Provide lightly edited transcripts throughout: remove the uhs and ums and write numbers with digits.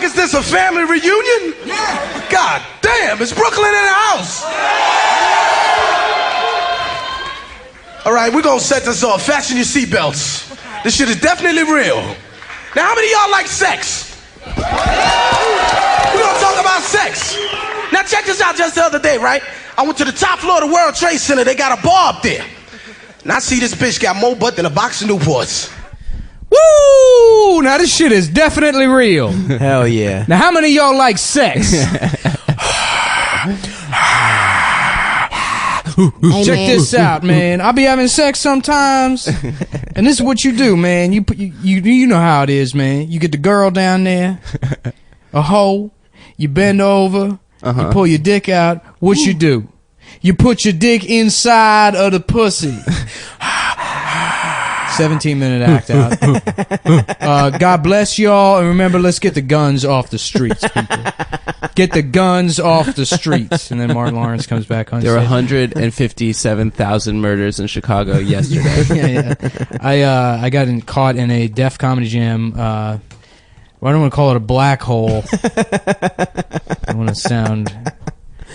fuck is this, a family reunion? Yeah. God damn, it's Brooklyn in the house. All right, we're gonna set this off. Fasten your seatbelts. This shit is definitely real. Now, how many of y'all like sex? We're gonna talk about sex. Now, check this out. Just the other day, right? I went to the top floor of the World Trade Center. They got a bar up there. And I see this bitch got more butt than a box of Newports. Woo! Now, this shit is definitely real. Hell yeah. Now, how many of y'all like sex? Check this out, man. I'll be having sex sometimes, and this is what you do, man. You know how it is, man. You get the girl down there, a hoe. You bend over, you pull your dick out. What you do? You put your dick inside of the pussy. 17-minute act out. God bless y'all, and remember, let's get the guns off the streets, people. Get the guns off the streets. And then Martin Lawrence comes back on. There were 157,000 murders in Chicago yesterday. Yeah. I got caught in a Def Comedy Jam. I don't want to call it a black hole. I want to sound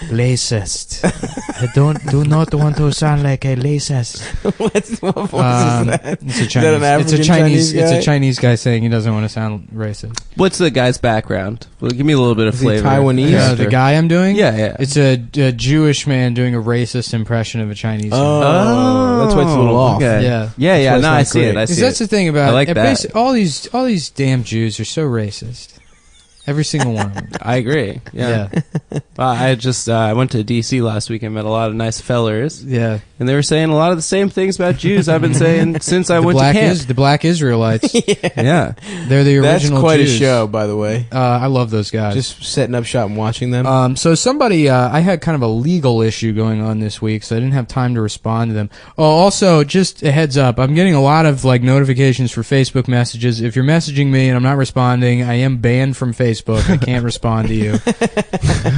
racist. I do not want to sound like a racist. What voice is that? It's a Chinese. It's a Chinese guy saying he doesn't want to sound racist. What's the guy's background? Well, give me a little bit of flavor. Taiwanese? The guy I'm doing? Yeah. It's a Jewish man doing a racist impression of a Chinese man. Oh, that's why it's a little off. Okay. Yeah. Yeah. No, I see it. Because that's the thing about I like that. All these damn Jews are so racist. Every single one of them. I agree. Yeah. Well, I went to D.C. last week and met a lot of nice fellers. Yeah. And they were saying a lot of the same things about Jews I've been saying since I went to camp. The black Israelites. Yeah. They're the original That's quite Jews. a show, by the way. I love those guys. Just setting up shop and watching them. So somebody, I had kind of a legal issue going on this week, so I didn't have time to respond to them. Oh, also, just a heads up, I'm getting a lot of notifications for Facebook messages. If you're messaging me and I'm not responding, I am banned from Facebook. I can't respond to you.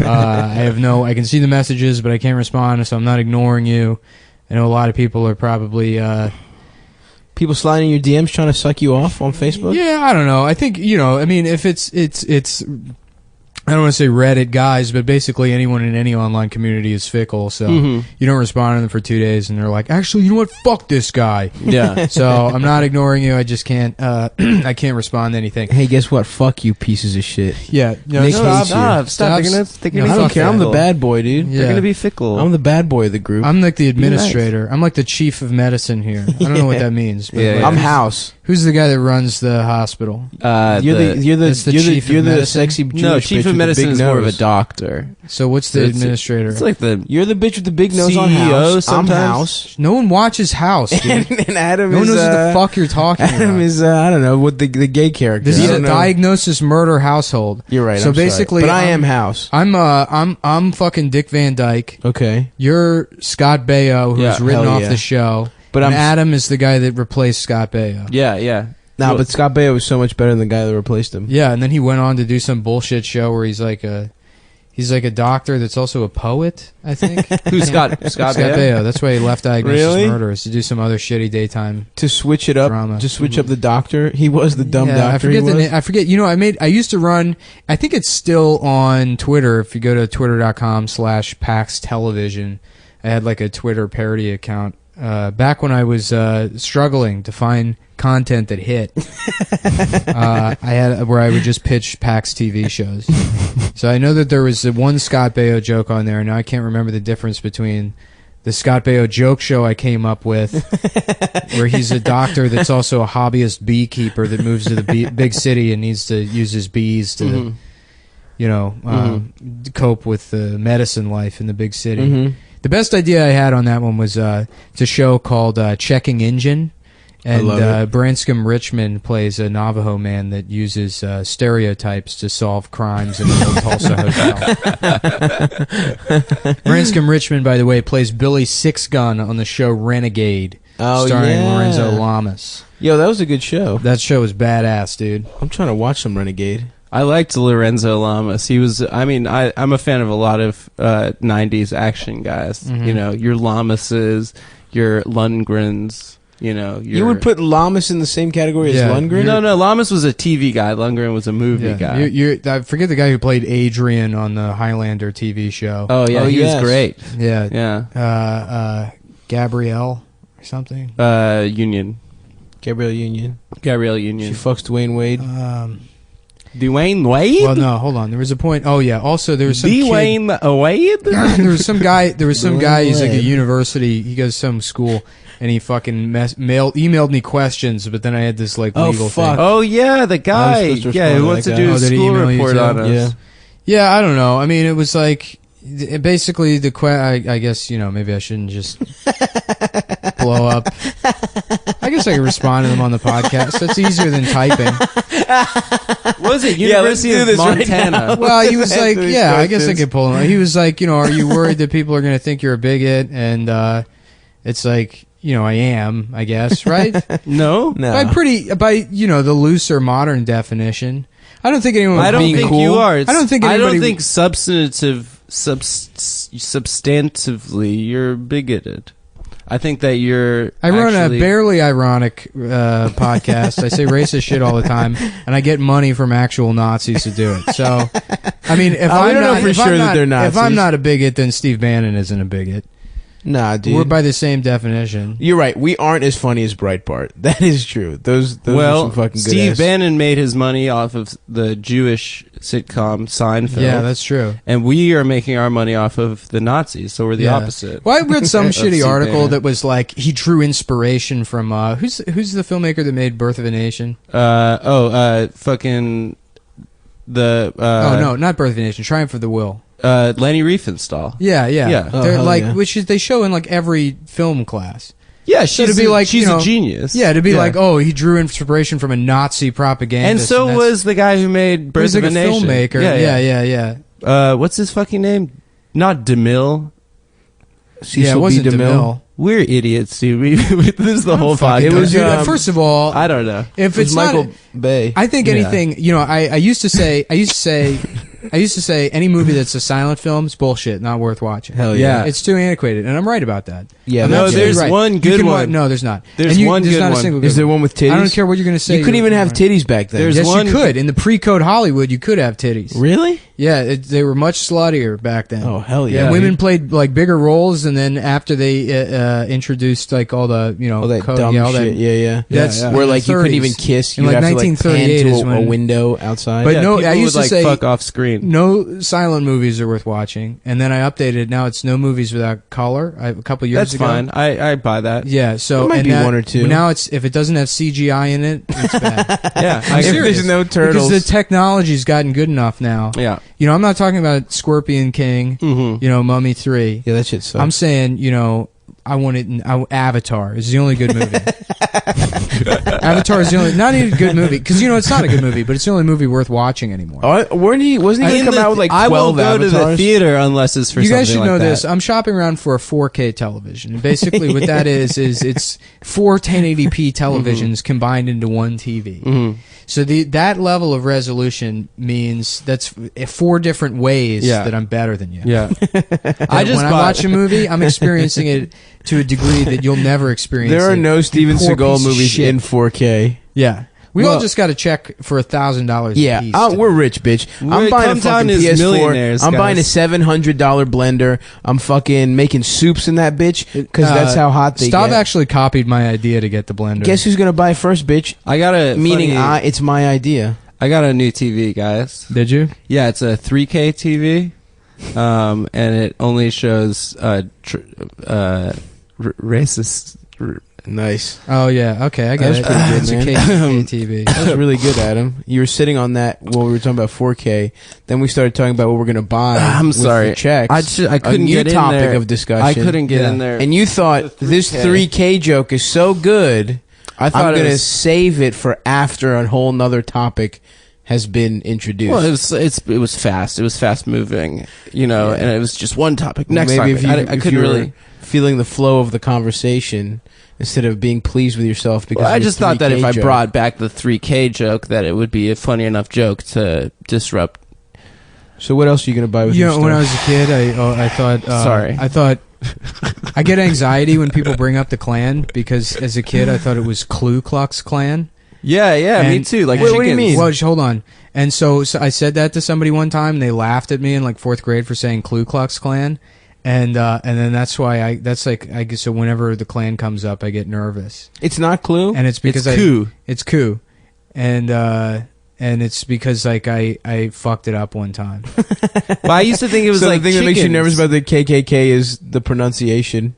I can see the messages, but I can't respond, so I'm not ignoring you. I know a lot of people are probably people sliding your DMs trying to suck you off on Facebook. Yeah, I don't know. I think if it's I don't want to say Reddit guys, but basically anyone in any online community is fickle. So you don't respond to them for 2 days, and they're like, "Actually, you know what? Fuck this guy." Yeah. So I'm not ignoring you. I just can't. I can't respond to anything. Hey, guess what? Fuck you, pieces of shit. Yeah. No, Nick stop. hates you. Stop. They're gonna I don't care. I'm the bad boy, dude. Yeah. They're gonna be fickle. I'm the bad boy of the group. I'm like the administrator. I'm like the chief of medicine here. I don't know what that means. But Yeah. I'm House. Who's the guy that runs the hospital? You're the sexy Jewish no, chief bitch of medicine with is the big more of a nose. doctor. So what's the administrator? It's like the You're the bitch with the big nose on CEO House. sometimes. I'm House. No one watches House, dude. And Adam No one is knows what the fuck you're talking Adam about. is I don't know what the gay character. This I is a don't know. diagnosis murder household. You're right. So I'm sorry. basically, but I am House. I'm fucking Dick Van Dyke. Okay. You're Scott Baio, who's Yeah, written hell off yeah. the show. But and I'm Adam is the guy that replaced Scott Baio. yeah. No, but Scott Baio was so much better than the guy that replaced him. Yeah, and then he went on to do some bullshit show where he's like a doctor that's also a poet, I think. Who's Scott Baio? That's why he left Diagnosis Really? Murder, is to do some other shitty daytime. To switch it up, Drama. to switch up the doctor. He was the dumb doctor. I forget he the was. name. I forget. I used to run. I think it's still on Twitter. If you go to twitter.com/PAX Television, I had like a Twitter parody account back when I was struggling to find content that hit. I had where I would just pitch PAX TV shows. So I know that there was one Scott Baio joke on there, and now I can't remember the difference between the Scott Baio joke show I came up with, where he's a doctor that's also a hobbyist beekeeper that moves to the big city and needs to use his bees to, cope with the medicine life in the big city. The best idea I had on that one was it's a show called Checking Engine. And Branscombe Richmond plays a Navajo man that uses stereotypes to solve crimes in an old Tulsa hotel. Branscombe Richmond, by the way, plays Billy Six Gun on the show Renegade, starring Lorenzo Lamas. Yo, that was a good show. That show was badass, dude. I'm trying to watch some Renegade. I liked Lorenzo Lamas. He was. I mean, I'm a fan of a lot of '90s action guys. You know, your Lamases, your Lundgrens. You would put Lamas in the same category as Lundgren? No, Lamas was a TV guy. Lundgren was a movie guy. I forget the guy who played Adrian on the Highlander TV show. Oh yeah, he was great. Yeah. Gabrielle or something. Union. Gabrielle Union. She fucks Dwayne Wade. Dwayne Wade? Well, no, hold on. There was a point. Oh yeah. Also, there was some Dwayne Wade. There was some guy. He's like a university. He goes to some school, and he fucking emailed me questions. But then I had this like legal thing. Oh yeah, the guy. Who wants to do a school report on us? Yeah, I don't know. I mean, it was like basically I guess maybe I shouldn't just blow up. I guess I could respond to them on the podcast. That's easier than typing. Was it University of Montana? Right. Well, he was like, I guess I could pull him. He was like, are you worried that people are going to think you're a bigot? And it's like, I am, I guess, right? No. By the looser modern definition. I don't think anyone. I don't think you are. I don't think substantively you're bigoted. I think that you're. I run a barely ironic podcast. I say racist shit all the time, and I get money from actual Nazis to do it. So, I mean, if I'm not a bigot, then Steve Bannon isn't a bigot. Nah, dude. We're by the same definition. You're right. We aren't as funny as Breitbart. That is true. Those are some fucking good Steve Bannon made his money off of the Jewish sitcom Seinfeld. Yeah, that's true. And we are making our money off of the Nazis, so we're the opposite. Well, I read some shitty article that was like he drew inspiration from who's the filmmaker that made Birth of a Nation? Fucking the no, not Birth of a Nation. Triumph of the Will. Lenny Riefenstahl. Yeah. They're like which they show in like every film class. Yeah, she's a genius. Yeah, to be like, he drew inspiration from a Nazi propaganda. And so was the guy who made Birth of a Nation. Filmmaker. Yeah. What's his fucking name? Not DeMille. It wasn't DeMille. We're idiots, dude. This is the whole podcast. It was first of all, I don't know. If it's Michael Bay. I think anything. I used to say any movie that's a silent film is bullshit, not worth watching. Hell yeah. It's too antiquated, and I'm right about that. Yeah. No, there's one good one. No, there's not. There's one good one. A single good Is there one with titties? I don't care what you're going to say. You couldn't even have titties back then. Yes, you could. In the pre-code Hollywood, you could have titties. Really? Yeah, they were much sluttier back then. Oh, hell yeah. Yeah, women played like bigger roles, and then after they introduced like all the all that dumb shit. Yeah. That's where like you couldn't even kiss. You in like have to like pan 1938 to a window outside. But I used to say fuck off screen. No silent movies are worth watching, and then I updated it. Now it's no movies without color. A couple years ago. That's fine. I buy that. Yeah, so there might be one or two. Now it's if it doesn't have CGI in it, it's bad. Yeah, I'm serious. There's no turtles. Because the technology's gotten good enough now. Yeah. I'm not talking about Scorpion King. Mm-hmm. Mummy 3. Yeah, that shit sucks. I'm saying I want it. Avatar is the only good movie. Avatar is the only not even a good movie because it's not a good movie, but it's the only movie worth watching anymore. Wasn't he going to come out with like 12 I won't go Avatars? to the theater unless it's for you something guys should like know that. this. I'm shopping around for a 4K television. And basically, what that is it's 4 1080p televisions combined into one TV. Mm-hmm. So that level of resolution means that's 4 different ways that I'm better than you. Yeah. I watch a movie, I'm experiencing it to a degree that you'll never experience. There are no Steven Seagal movies shit. in 4K. Yeah. We all just got to check for $1,000 yeah, apiece. we're rich, bitch. I'm buying a fucking PS4. I'm buying a $700 blender. I'm fucking making soups in that bitch because that's how hot they Stav get. actually copied my idea to get the blender. Guess who's gonna buy first, bitch? It's my idea. I got a new TV, guys. Did you? Yeah, it's a 3K TV, and it only shows racist. Nice. Oh yeah. Okay, I get it. That's pretty good, man. It's a TV. That was really good, Adam. You were sitting on that while we were talking about 4K. Then we started talking about what we're going to buy. I'm with sorry. The checks. I couldn't get in topic there. of discussion. I couldn't get in there. And you thought this 3K joke is so good. I'm going to save it for after a whole nother topic has been introduced. Well, it was fast. It was fast moving, and it was just one topic. Next maybe topic. I couldn't really feeling the flow of the conversation instead of being pleased with yourself because I just thought that if I joke. brought back the 3K joke, that it would be a funny enough joke to disrupt. So what else are you going to buy with your stuff? When I was a kid, I thought. Sorry. I thought I get anxiety when people bring up the Klan because as a kid I thought it was Ku Klux Klan. Yeah, me too. Like, what do you mean? Well, hold on. And so I said that to somebody one time. And they laughed at me in like 4th grade for saying Ku Klux Klan, and then that's why I guess so whenever the Klan comes up, I get nervous. It's not Clue, And it's because it's Ku, and it's because like I fucked it up one time. But I used to think it was so like the thing that makes you chickens. nervous about the KKK is the pronunciation.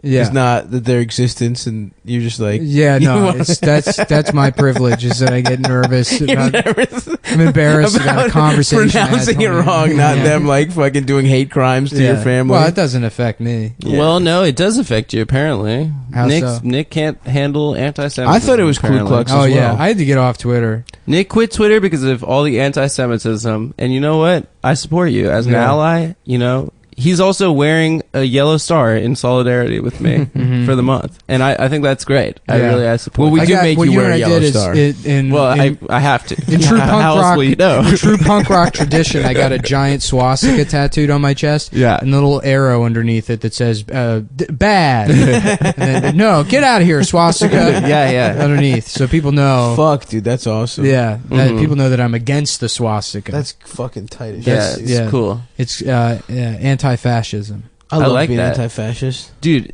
Yeah. It's not that their existence, and you're just like, Yeah, you no, wanna- that's my privilege is that I get nervous. I'm embarrassed about a conversation. I had pronouncing it 20 wrong, not Yeah. them like fucking doing hate crimes to your family. Well, it doesn't affect me. Yeah. Well, no, it does affect you apparently. How so? Nick can't handle anti-Semitism. I thought it was Ku apparently. Klux. Oh as yeah, well. I had to get off Twitter. Nick quit Twitter because of all the anti-Semitism, and you know what? I support you as an Yeah. ally. You know, he's also wearing a yellow star in solidarity with me for the month, and I think that's great. Yeah. I support. Well, we that. do make what you you wear and a I yellow did star. I have to. in true punk How else rock, will you know? in true punk rock tradition, I got a giant swastika tattooed on my chest. Yeah. and a little arrow underneath it that says "bad." And then, no, get out of here, swastika. yeah. underneath, so people know. Fuck, dude, that's awesome. Yeah, that people know that I'm against the swastika. That's fucking tight as Yeah, shit. it's cool, It's anti-fascism. I love like being that. anti-fascist. dude.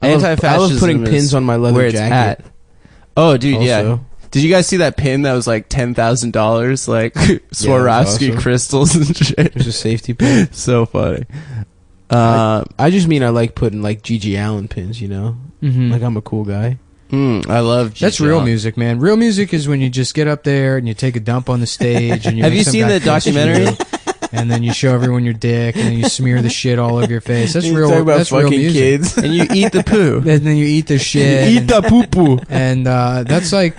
I love Anti-fascism putting is pins on my leather where it's jacket. at. Oh, dude, yeah. Also. Did you guys see that pin that was like $10,000, like Swarovski awesome. crystals and shit? There's a safety pin. So funny. I just mean I like putting like Gigi Allen pins, you know? Mm-hmm. Like I'm a cool guy. I love. That's Gigi real Allen. music, man. Real music is when you just get up there and you take a dump on the stage. And you Have make you some seen guy the kiss you, documentary? and then you show everyone your dick, and then you smear the shit all over your face. That's You real. talk about That's real fucking music. kids. And you eat the poo. And then you eat the shit. Eat the poo poo. And that's like,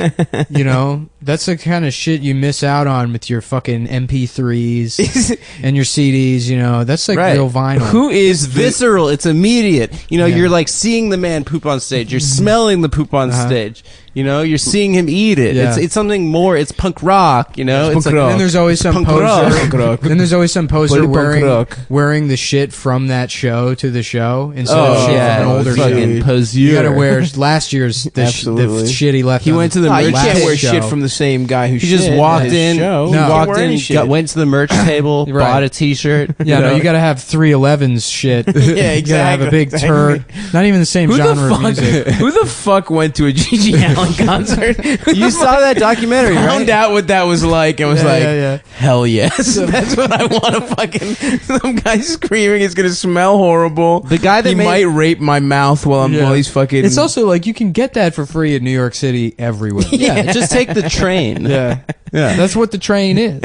you know, that's the kind of shit you miss out on with your fucking MP3s and your CDs. You know, that's like Right. real vinyl. Who is the Visceral. It's immediate. You know, Yeah. you're like seeing the man poop on stage. You're smelling the poop on stage. You know, you're seeing him eat it. Yeah. It's something more. It's punk rock. You know, It's punk rock. Then there's always some Punk poser. rock. Punk rock. Then there's always some poser Punk rock. wearing the shit from that show to the show instead of Oh shit yeah, from an older show. fucking poseur. You gotta wear last year's the Absolutely. shit he left. He on went to the you merch can't table. wear show. shit from the same guy who He just shit walked at his in. show. He No. Can't walked wear any in. shit. Went to the merch table. Right. Bought a T-shirt. Yeah, no, you gotta have 311's shit. Yeah, You gotta have a big exactly. turd. Not even the same Who genre the of music. fuck? Who the fuck went to a Gigi Allen concert? You saw that documentary, Found right? out what that was like and was like, yeah. hell yes, that's what I want to fucking. Some guy screaming, it's gonna smell horrible. The guy that he made- might rape my mouth while he's fucking. It's also like you can get that for free in New York City everywhere. Yeah, just take the train. Yeah. Yeah. That's what the train is.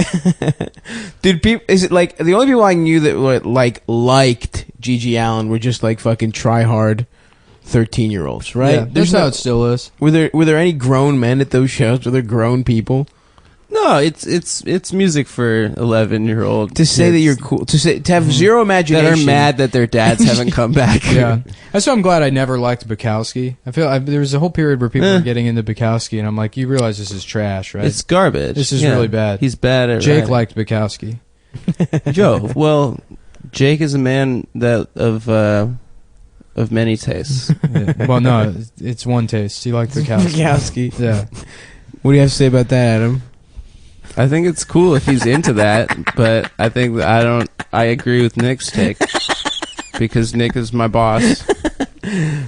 Did people? Is it like the only people I knew that were like liked Gigi Allen were just like fucking try hard 13-year-olds, right? Yeah, that's how it still is. Were there any grown men at those shows? Were there grown people? No, it's music for 11-year-old To say that you're cool, to have zero imagination, that are mad that their dads haven't come back. Yeah, that's why I'm glad I never liked Bukowski. There was a whole period where people were getting into Bukowski, and I'm like, you realize this is trash, right? It's garbage. This is really bad. He's bad at Jake writing. liked Bukowski. Joe. Well, Jake is a man that of many tastes. Yeah. Well, no, it's one taste. He liked Bukowski. Bukowski. Yeah. What do you have to say about that, Adam? I think it's cool if he's into that, but I think that I agree with Nick's take because Nick is my boss.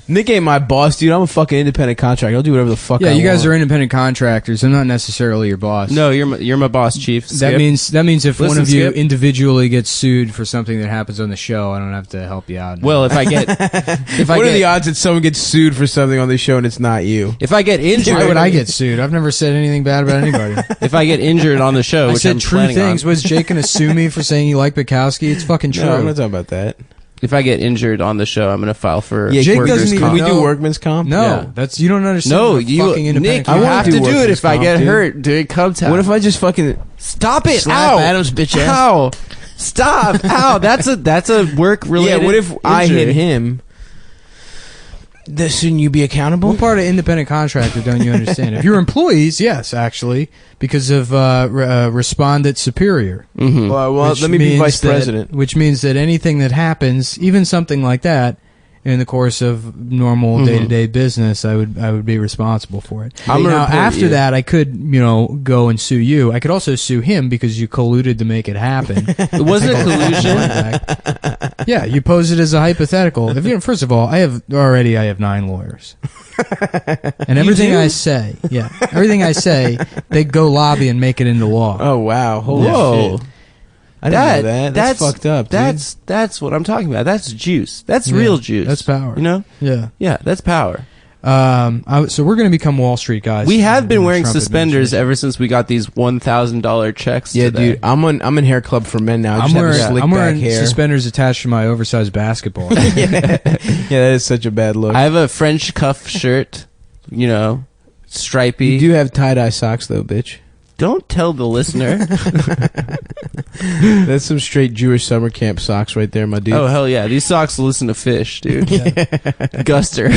Nick ain't my boss, dude. I'm a fucking independent contractor. I'll do whatever the fuck Yeah, I you guys want. are independent contractors. I'm not necessarily your boss. No, you're my boss, Chief. That Skip. means if one Listen, of you Skip. individually gets sued for something that happens on the show, I don't have to help you out. Well, if I get What are the odds that someone gets sued for something on the show and it's not you? if I get injured, why would I get sued? I've never said anything bad about anybody. if I get injured on the show, I which said I'm true planning things. on, Was Jake gonna sue me for saying you like Bukowski? It's fucking true. No, I'm not talking about that. if I get injured on the show, I'm going to file for Yeah, Jake workers' doesn't even Can we comp. do No. workman's comp? No, Yeah. that's you don't understand. No, what a you, fucking independent. Nick, you I have won't to do do it workers' if I comp, get dude. hurt during Cubtown. What if I just fucking Stop it! slap Ow! Adam's bitch ass? Ow! Stop! Ow! That's a work related. Yeah, what if I hit him? Shouldn't you be accountable? What part of independent contractor don't you understand? If you're employees, yes, actually, because of respondent superior. Mm-hmm. Well, Which let me be means vice that- president. Which means that anything that happens, even something like that, in the course of normal day-to-day business, I would be responsible for it. I'm gonna Now, report after you. that, I could, go and sue you. I could also sue him because you colluded to make it happen. It wasn't a collusion. Yeah, you pose it as a hypothetical. First of all, I have 9 lawyers. And everything I say, they go lobby and make it into law. Oh wow! Holy Whoa. shit! I didn't know that. That's fucked up. Dude. That's what I'm talking about. That's juice. That's real juice. That's power. Yeah. Yeah, that's power. So we're going to become Wall Street guys. We have been wearing Trump suspenders ever since we got these $1,000 checks. Yeah, today. dude. I'm in Hair Club for Men now. I'm wearing back hair. suspenders attached to my oversized basketball. Yeah, that is such a bad look. I have a French cuff shirt, stripy. You do have tie-dye socks though, bitch. Don't tell the listener. That's some straight Jewish summer camp socks right there, my dude. Oh, hell yeah. These socks listen to Fish, dude. Guster.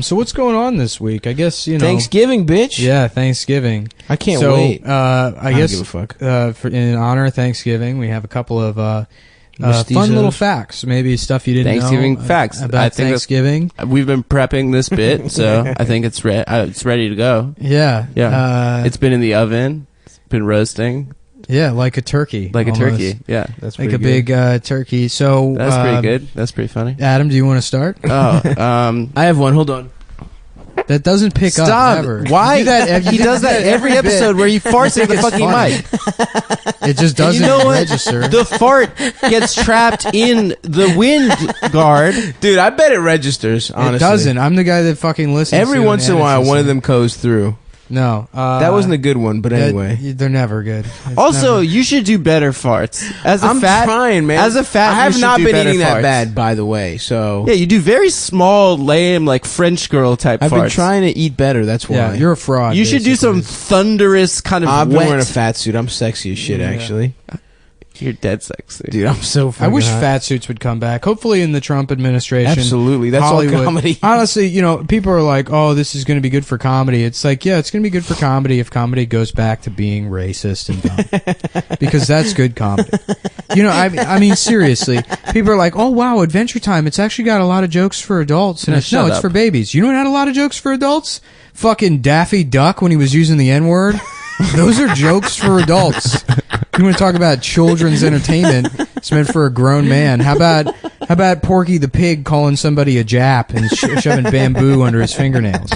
So what's going on this week? I guess, Thanksgiving, bitch. Yeah, Thanksgiving. I can't wait. I guess don't give a fuck. In honor of Thanksgiving, we have a couple of Mestizos. fun little facts. Maybe stuff you didn't Thanksgiving know facts. I about think Thanksgiving. We've been prepping this bit, so I think it's ready to go. Yeah. Yeah. It's been in the oven. It's been roasting. Yeah, like a turkey. Like almost. a turkey. Yeah. That's Like pretty a good. big turkey. So That's pretty good. That's pretty funny. Adam, do you want to start? Oh, I have one. Hold on. That doesn't pick up stop. ever. Why? You do that, He does that every episode where he farts into the it's fucking funny. mic. It just doesn't You know what? register. The fart gets trapped in the wind guard. Dude, I bet it registers, honestly. It doesn't. I'm the guy that fucking listens. Every to once in a and while, edits one of this them goes through. No. That wasn't a good one, but anyway. They're never good. It's Also, never- you should do better farts. As a I'm fat, trying, man. As a fat, I have you should not do been better eating that farts. bad, by the way, so... Yeah, you do very small, lame, like French girl type I've farts. been trying to eat better, that's why. yeah, you're a fraud. You should do some basically. thunderous kind of I've been wet. wearing a fat suit. I'm sexy as shit, actually. You're dead sexy. Dude, I'm so I fucking wish hot. fat suits would come back. Hopefully in the Trump administration. Absolutely. That's Hollywood. all comedy. Honestly, people are like, oh, this is going to be good for comedy. It's like, yeah, it's going to be good for comedy if comedy goes back to being racist and dumb. Because that's good comedy. I mean, seriously. People are like, oh, wow, Adventure Time. It's actually got a lot of jokes for adults. And Shut it's up. for babies. You know what had a lot of jokes for adults? Fucking Daffy Duck when he was using the N-word. Those are jokes for adults. You want to talk about children's entertainment? It's meant for a grown man. How about Porky the Pig calling somebody a Jap and shoving bamboo under his fingernails?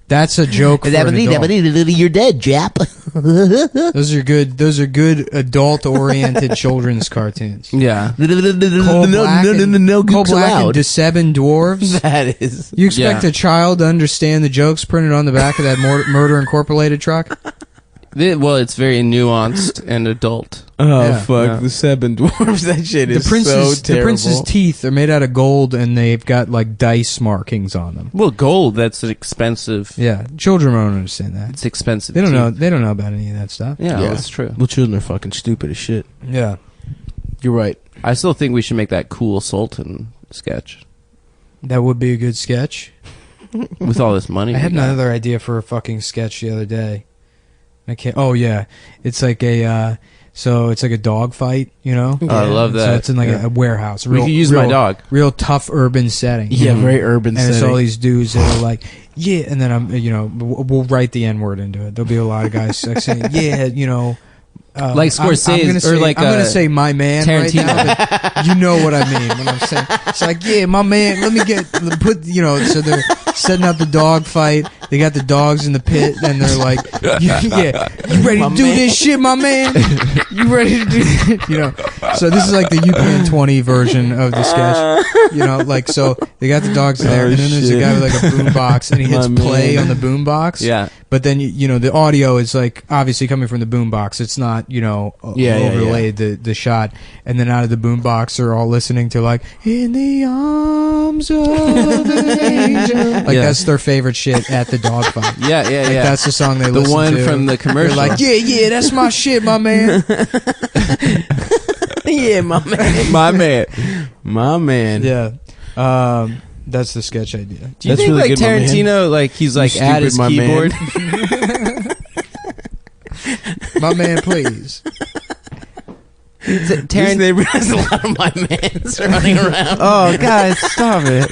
That's a joke for an adult. You're dead, Jap. Those are good. Those are good adult-oriented children's cartoons. Yeah. Coal No Coal gooks Black and allowed. the Seven Dwarves. That is... You expect Yeah. a child to understand the jokes printed on the back of that Murder Incorporated truck? Well, it's very nuanced and adult. Oh, Yeah. fuck. Yeah. The Seven Dwarfs. That shit is so terrible. The prince's teeth are made out of gold, and they've got like dice markings on them. Well, gold, that's an expensive. Yeah, children won't understand that. It's expensive. They don't too. know. They don't know about any of that stuff. Yeah, that's true. Well, children are fucking stupid as shit. Yeah. You're right. I still think we should make that cool Sultan sketch That would be a good sketch. with all this money. I had we got. another idea for a fucking sketch the other day. I can't. Oh yeah, it's like a. So it's like a dog fight, Oh, I love that. So it's in like Yeah. a warehouse. We could use my dog. Real tough urban setting. Yeah, very urban And it's setting. all these dudes that are like, yeah, and then we'll write the N word into it. There'll be a lot of guys like saying, yeah, Like Scorsese, I'm gonna say, or like I'm gonna say my man Tarantino. right now, but you know what I mean when I'm saying it's like, yeah, my man. Let me So they're setting up the dog fight. They got the dogs in the pit, and they're like, yeah, you ready to do this shit, my man? You ready to do it? So this is like the UPN 20 version of the sketch. So they got the dogs there, and then there's a guy with like a boom box, and he hits play on the boom box. Yeah. But then the audio is like obviously coming from the boombox. It's not overlaid the shot, and then out of the boombox they're all listening to like "In the Arms of an Angel." Like that's their favorite shit at the dog fight. Yeah, yeah, Like yeah. that's the song they The listen one to. from the commercial. They're like, yeah, that's my shit, my man. Yeah, my man. My man. My man. Yeah. That's the sketch idea. Do you That's think really like good, my man. Tarantino, like he's like You at his stupid, my man. keyboard? My man, please. This neighborhood has a lot of my mans running around. Oh, guys, stop it.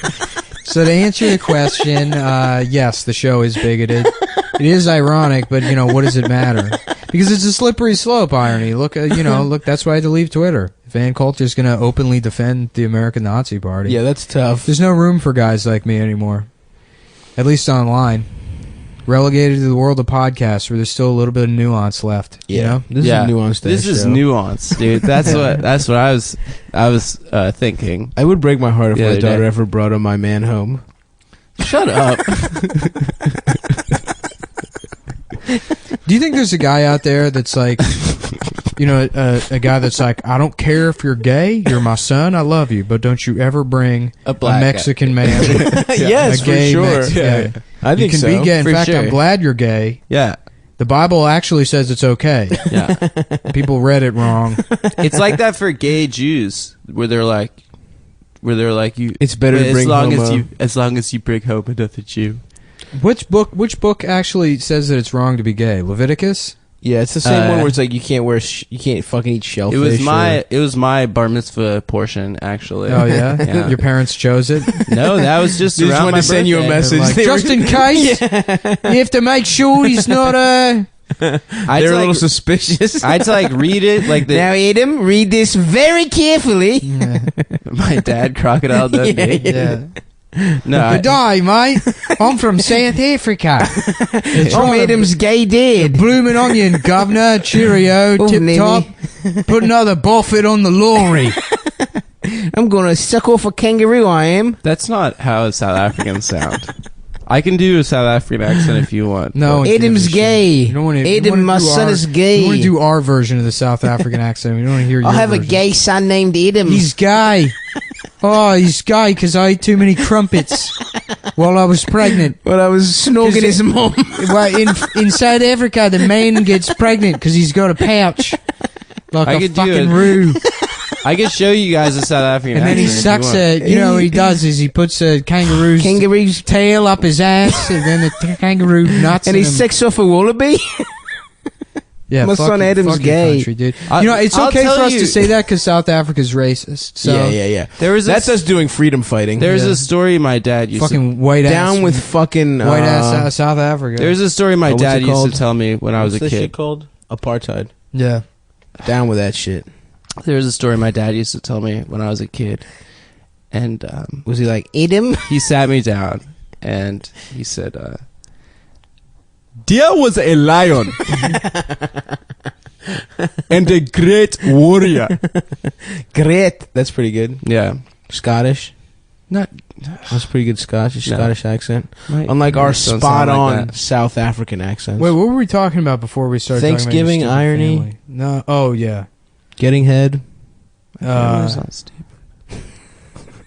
So to answer your question, yes, the show is bigoted. It is ironic, but what does it matter? Because it's a slippery slope irony. Look, look. That's why I had to leave Twitter. If Ann Coulter's going to openly defend the American Nazi Party, Yeah, that's tough. there's no room for guys like me anymore. At least online. Relegated to the world of podcasts, where there's still a little bit of nuance left. Yeah, this is a nuanced. This is show. nuance, dude. That's what I was thinking. I would break my heart if The my other daughter day. ever brought my man home. Shut up. Do you think there's a guy out there that's like, a guy that's like, I don't care if you're gay, you're my son, I love you, but don't you ever bring A black Mexican man, Yes, a gay for sure. yeah. I think you can so. be gay. In for fact, sure. I'm glad you're gay. Yeah. The Bible actually says it's okay. Yeah. People read it wrong. It's like that for gay Jews, where they're like you. It's better to bring home as long as you bring home another Jew. Which book actually says that it's wrong to be gay? Leviticus? Yeah, it's the same one where it's like you can't you can't fucking eat shellfish. It was my bar mitzvah portion, actually. Oh yeah? Yeah. Your parents chose it? No, that was just They just around wanted my to send you a birthday. message. Like, They were- just in case, you have to make sure he's not I'd They're a like- little suspicious. I'd like read it like Now, Adam, read this very carefully. my dad crocodile Dundee. Yeah. No, Good day, mate. I'm from South Africa. I'm Adam's gay dad. Bloomin' onion, governor. Cheerio. Oh, Tip top. Put another buffet on the lorry. I'm gonna suck off a kangaroo, I am. that's not how South Africans sound. I can do a South African accent if you want. No, one Adam's gives a shit. gay. You don't wanna, Adam, my son is gay. You want to do our version of the South African accent. We don't want to hear your I'll have a version. gay son named Adam. He's gay. Oh, he's gay because I ate too many crumpets while I was pregnant. Well, I was snogging his mom. Well, in South Africa, the man gets pregnant because he's got a pouch. Like I a could do fucking it. roo. I can show you guys a South African And then accent. he if sucks you want. what he does is he puts a Kangaroo's tail up his ass, and then the kangaroo nuts and in he him. sucks off a wallaby. Yeah, my son Adam's fuck your gay. country, dude. I- It's I'll okay tell for us you- to say that because South Africa's racist. So yeah. There was That's us doing freedom fighting. There's Yeah. a story my dad used fucking white down ass with fucking white ass South Africa. There's a story my what's dad it used called? to tell me when I was a What's this shit kid. called? Apartheid. yeah. Down with that shit. There's a story my dad used to tell me when I was a kid, and Was he like Adam? he sat me down and he said, "There was a lion and a great warrior." Great. That's pretty good. Yeah, Scottish. not That's pretty good Scottish. No. Scottish accent. my- Unlike my our son spot sound like on that. South African accents. Wait, what were we talking about before we started? Thanksgiving, talking about your stupid irony? family? No. Oh yeah. Getting head. Family's not stupid.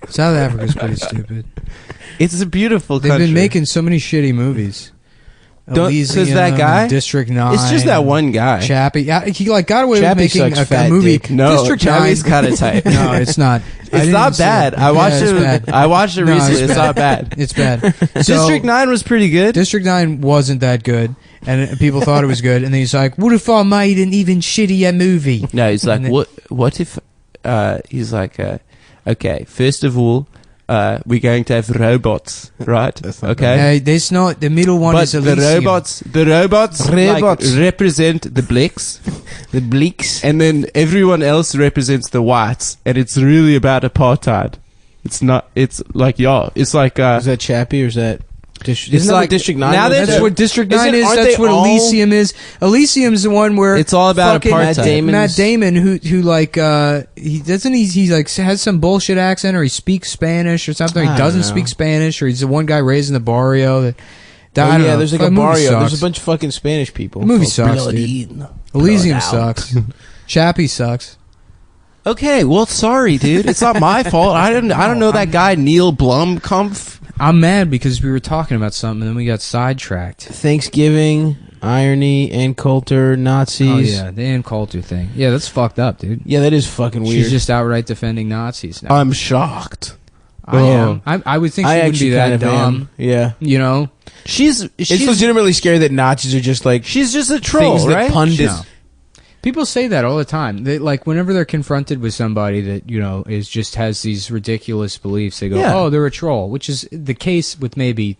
South Africa's pretty stupid. It's a beautiful They've country. been making so many shitty movies. Don't- 'cause that Elysium, guy? District 9. It's just that one guy. Chappie. Yeah, he got away Chappie with making sucks, a fat movie. dick. No, District Chappie's 9. kind of tight. No, it's not. I It's didn't not even see bad. it. I watched Yeah, it's it. bad. I watched it No, recently. it's It's bad. not bad. It's bad. District 9 was pretty good. District 9 wasn't that good, and people thought it was good. And then he's like, "What if I made an even shittier movie?" No, he's like, And then- what if, he's like, okay, first of all, we're going to have robots, right? That's not Okay. There's not. The middle one But is the Elysium. robots Robots. like, represent the blacks, The Bleaks. and then everyone else represents the whites, and it's really about apartheid. It's not. It's like It's like Is that Chappie or is that? It's Isn't that like- what District 9? now was? that- That's what District 9 is. Aren't That's they what all- Elysium is. Elysium's the one where it's all about fucking apartheid. Matt Damon, who like he like has some bullshit accent, or he speaks Spanish or something. Or I he don't doesn't know. speak Spanish, or he's the one guy raised in the barrio. I Oh, don't yeah, know. there's like The a movie barrio. sucks. There's a bunch of fucking Spanish people. The movie Oh, sucks, bloody. dude. Elysium sucks. Chappie sucks. Okay, well, sorry, dude. It's not my fault. I don't know that guy Neil Blomkamp. I'm mad because we were talking about something and then we got sidetracked. Thanksgiving, irony, and Coulter, Nazis. Oh yeah, the Ann Coulter thing. Yeah, that's fucked up, dude. Yeah, that is fucking weird. She's just outright defending Nazis now. I'm shocked. I am. I would think she I wouldn't actually be that kind of dumb. am. Yeah. You know? She's It's legitimately scary that Nazis are just like she's just a troll, things that right? pundits. No. People say that all the time. They, like, whenever they're confronted with somebody that, you know, has these ridiculous beliefs, they go, "Oh, they're a troll," which is the case with maybe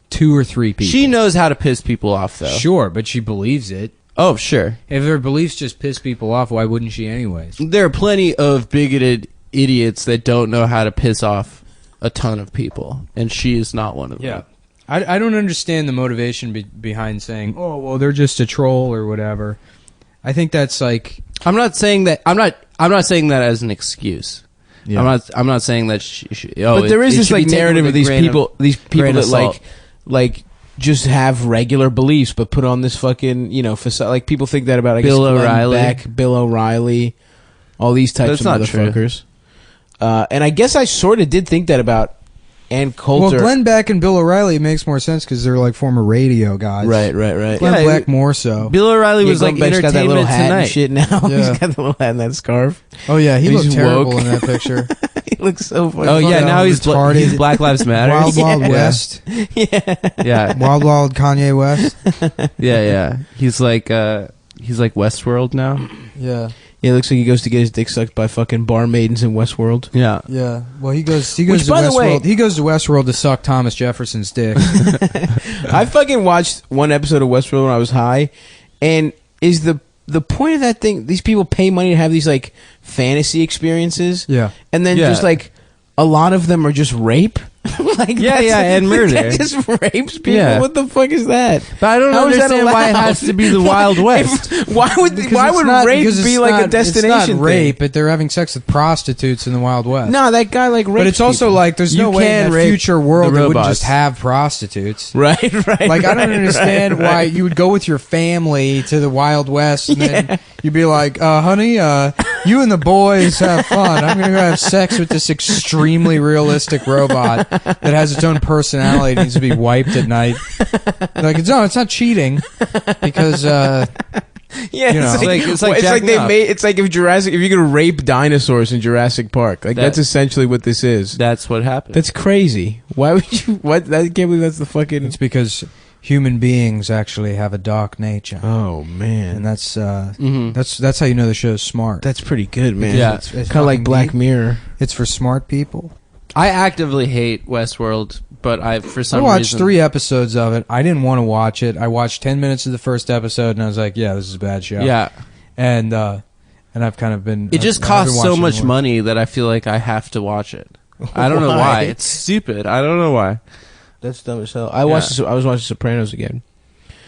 2 or 3 people. She knows how to piss people off, though. Sure, but she believes it. Oh, sure. If her beliefs just piss people off, why wouldn't she anyways? There are plenty of bigoted idiots that don't know how to piss off a ton of people, and she is not one of them. Yeah. I don't understand the motivation behind saying, "Oh, well, they're just a troll" or whatever. I think that's like, I'm not saying that. I'm not saying that as an excuse. Yeah. I'm not saying that. But there is this like narrative of these people that like just have regular beliefs, but put on this fucking, you know, facade. Like people think that about, I guess, Bill Glenn O'Reilly. Beck, Bill O'Reilly, all these types That's of not true. motherfuckers. And I guess I sort of did think that about Ann Coulter. well, Glenn Beck and Bill O'Reilly, it makes more sense because they're like former radio guys. Right. Glenn Yeah, Beck more so. Bill O'Reilly was Glenn like Beck's got that little Entertainment hat Tonight. and shit now. Yeah. He's got the little hat and that scarf. Oh yeah, he He's looked terrible woke. in that picture. He looks so funny. Oh yeah, Fucking now he's retarded. Black Lives Matter. Wild Wild Yeah. West. Yeah, Wild Wild Kanye West. yeah. He's like Westworld now. Yeah. Yeah, it looks like he goes to get his dick sucked by fucking barmaidens in Westworld. Yeah. Yeah. Well, he goes to Which, by the way- Westworld. He goes to Westworld to suck Thomas Jefferson's dick. I fucking watched one episode of Westworld when I was high, and is the point of that thing, these people pay money to have these like fantasy experiences, Yeah. and then Yeah. just like a lot of them are just rape. Like Yeah, that's- and murder. That just rapes people. Yeah. What the fuck is that? But I don't How is that understand why it has allowed? to be the Wild West. Why would Because rape because be it's like not- a destination It's not rape, thing? but they're having sex with prostitutes in the Wild West. No, that guy like rapes but it's also people. like there's You no way can in that rape future world the they wouldn't robots. just have prostitutes. right. Like I don't understand why you would go with your family to the Wild West and then you'd be like, honey, you and the boys have fun. I'm gonna go have sex with this extremely realistic robot that has its own personality. It needs to be wiped at night. Like it's not cheating because Yeah, You know. It's like jacking they up. made. It's like if you're gonna rape dinosaurs in Jurassic Park, like that's essentially what this is. That's what happened. That's crazy. Why would you? What? I can't believe that's the fucking. it's because human beings actually have a dark nature. Oh man, And that's how you know the show's smart. that's pretty good, man. Yeah. It's kind of like fucking Black deep. Mirror. It's for smart people. I actively hate Westworld, but for I some watched reason 3 episodes of it. I didn't want to watch it. I watched 10 minutes of the first episode, and I was like, "Yeah, this is a bad show." Yeah, and I've kind of been. it just I've costs been so watching much more. money that I feel like I have to watch it. I don't know Why? why. It's stupid. I don't know why. That's dumb as hell. I was watching Sopranos again.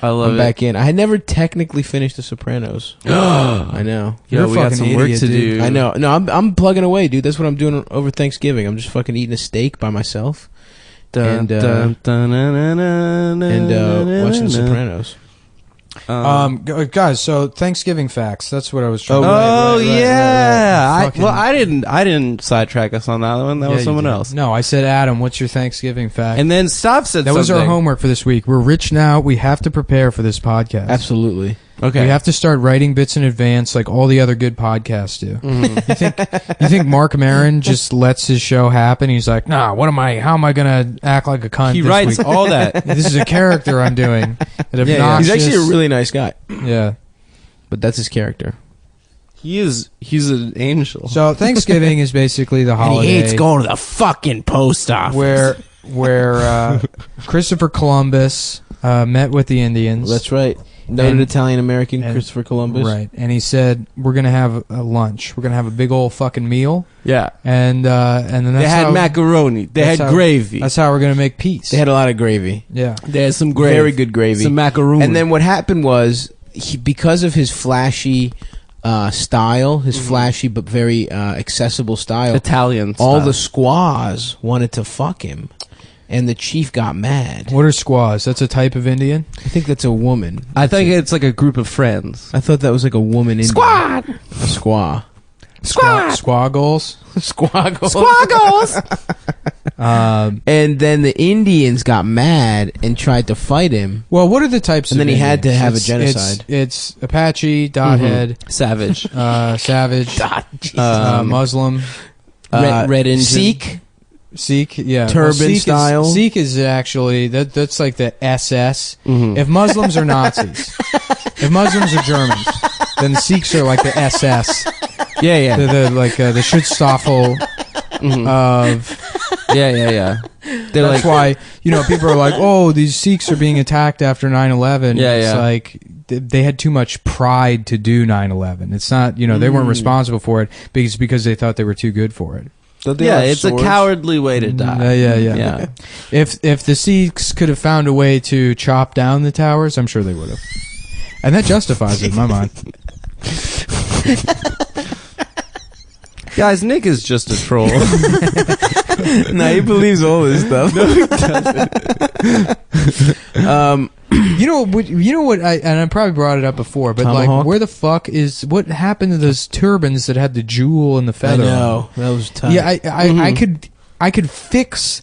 I love I'm it. back in. I had never technically finished The Sopranos. I know. You're Yo, a we got fucking some work idiot, to dude. do. I know. No, I'm plugging away, dude. That's what I'm doing over Thanksgiving. I'm just fucking eating a steak by myself and watching The Sopranos. Guys, so Thanksgiving facts. That's what I was trying. Oh to yeah. Fucking- I didn't sidetrack us on that one. That Yeah, was you someone did. else. No, I said, Adam, what's your Thanksgiving fact? And then Stop said that was our something. homework for this week. We're rich now. We have to prepare for this podcast. Absolutely. Okay. We have to start writing bits in advance, like all the other good podcasts do. You think Mark Maron just lets his show happen? He's like, nah. How am I gonna act like a cunt? He this writes week? all that. This is a character I'm doing. An yeah. obnoxious, He's actually a really nice guy, yeah. but that's his character. He's an angel. So Thanksgiving is basically the And holiday he hates going to the fucking post office. where Christopher Columbus met with the Indians. That's right. Noted And- Italian American and- Christopher Columbus. Right, and he said we're gonna have a lunch. We're gonna have a big old fucking meal, Yeah. and then that's They had how, macaroni. They that's had how- gravy. That's how we're gonna make peace. They had a lot of gravy. Yeah. They had some gravy. Very good gravy. Some macaroni. And then what happened was, because of his flashy style, his flashy but very accessible style, Italian all style. the squaws wanted to fuck him. And the chief got mad. What are squaws? That's a type of Indian? I think that's a woman. I think it's like a group of friends. I thought that was like a woman Indian. Squad! A squaw. Squaw goals? Squaggles. Squaggles! And then the Indians got mad and tried to fight him. Well, what are the types And of then he had to Indians? have a It's- genocide. It's Apache, Dothead, Savage. Savage, Muslim, Red Indian. Sikh. Sikh, yeah. Turban Sikh style. Sikh is actually, that's like the SS. Mm-hmm. If Muslims are Nazis. If Muslims are Germans. then the Sikhs are like the SS. Yeah, yeah. They're the Schutzstaffel of. Yeah. That's why, people are like, oh, these Sikhs are being attacked after 9/11. Yeah, it's like they had too much pride to do 9/11. It's not, they weren't responsible for it because they thought they were too good for it. Yeah, it's a cowardly way to die. Yeah. If the Sikhs could have found a way to chop down the towers, I'm sure they would have. And that justifies it in my mind. Guys, Nick is just a troll. No, he believes all this stuff. No, he doesn't. You know what? I probably brought it up before, but Tomahawk? where the fuck what happened to those turbans that had the jewel and the feather? I know that was tough. Yeah, I could fix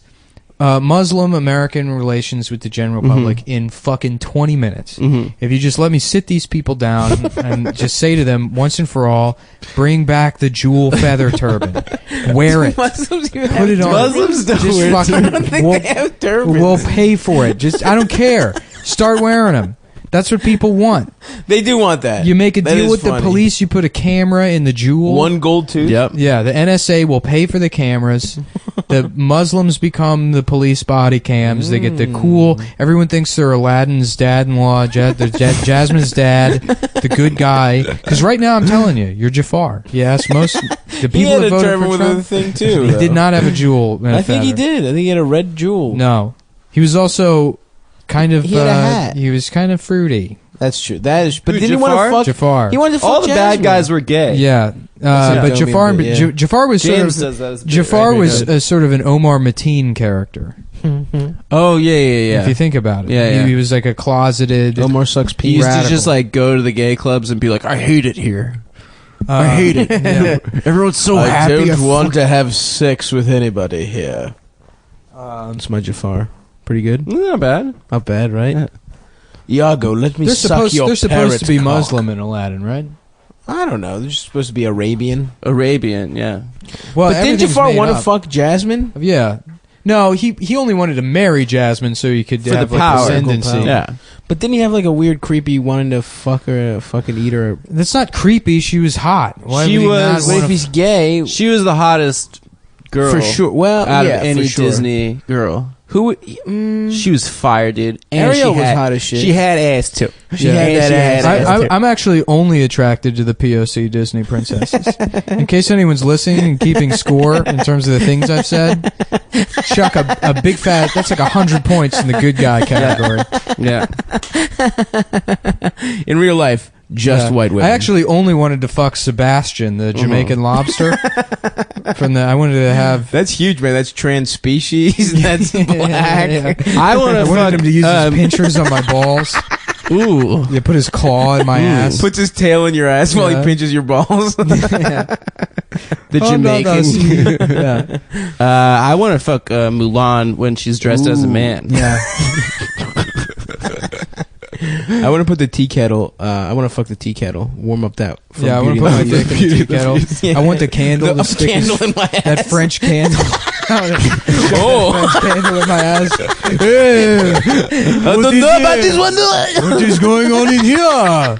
Muslim American relations with the general public in fucking 20 minutes. If you just let me sit these people down and just say to them once and for all, bring back the jewel feather turban, wear it, Muslims put it on. Muslims don't Just wear fucking, I don't think they have turbans. We'll pay for it. Just I don't care. Start wearing them. That's what people want. They do want that. You make a That deal is with funny. the police. You put a camera in the jewel. One gold tooth. Yep. Yeah, the NSA will pay for the cameras. The Muslims become the police body cams. They get the cool. Everyone thinks they're Aladdin's dad-in-law, Jasmine's dad, the good guy. Because right now, I'm telling you, you're Jafar. Yes, most the people He had that a voted turban for with Trump. a thing too. He did not have a jewel. And a I think he feather. did. I think he had a red jewel. No, he was also kind of. He had a hat. He was kind of fruity. That's true. That is. But Who, didn't he want Jafar? to fuck? Jafar. He wanted to fuck All the bad Jasmine. guys were gay. Yeah, That's but a Jafar, dummy bit, yeah. Jafar was James sort does that as of a Jafar bit. was a sort of an Omar Mateen character. Oh, yeah. If you think about it, Yeah. He was like a closeted. Omar sucks He pee. used Radical. to just like go to the gay clubs and be like, I hate it here. I hate it. Yeah. Everyone's so I happy. don't want to have sex with anybody here. That's my Jafar. Pretty good. Not bad. Not bad, right? Yeah. Iago, let me They're suck supposed, your they're supposed to be parrot cock. Muslim in Aladdin, right? I don't know. They're just supposed to be Arabian. Arabian, yeah. Well, But didn't everything's Jafar made want to up. fuck Jasmine? Yeah. No, he only wanted to marry Jasmine so he could For have the like power. ascendancy. Yeah. But didn't he have like a weird, creepy wanting to fuck her, fucking eat her? That's not creepy. She was hot. Why She would he was- not What wanna if he's gay? She was the hottest girl. For sure. Well, Out yeah, of any for sure. Disney girl. Who? She was fire, dude. And Ariel she was had, hot as shit. She had ass, too. She Yeah. had Yeah, that she ass. had ass. I'm actually only attracted to the POC Disney princesses. In case anyone's listening and keeping score in terms of the things I've said, chuck a big fat. That's like 100 points in the good guy category. Yeah. In real life, just Yeah. white women. I actually only wanted to fuck Sebastian, the Jamaican lobster. I wanted to have. That's huge, man. That's trans species. That's black. Yeah. I want I to wanted fuck. him to use his pinchers on my balls. Ooh. Yeah, put his claw in my ass. Puts his tail in your ass while he Yeah. pinches your balls. Yeah. The Oh, no, no, Jamaican. yeah. I want to fuck Mulan when she's dressed as a man. Yeah. I want to put the tea kettle. I want to fuck the tea kettle. Warm up that. from Yeah, I want to Beauty put and my the dick in the tea Beast. kettle. Yeah. I want the candle to A stick. candle in my ass. That French candle. Oh. French candle in my ass. Hey, I don't know about this one. what is going on in here?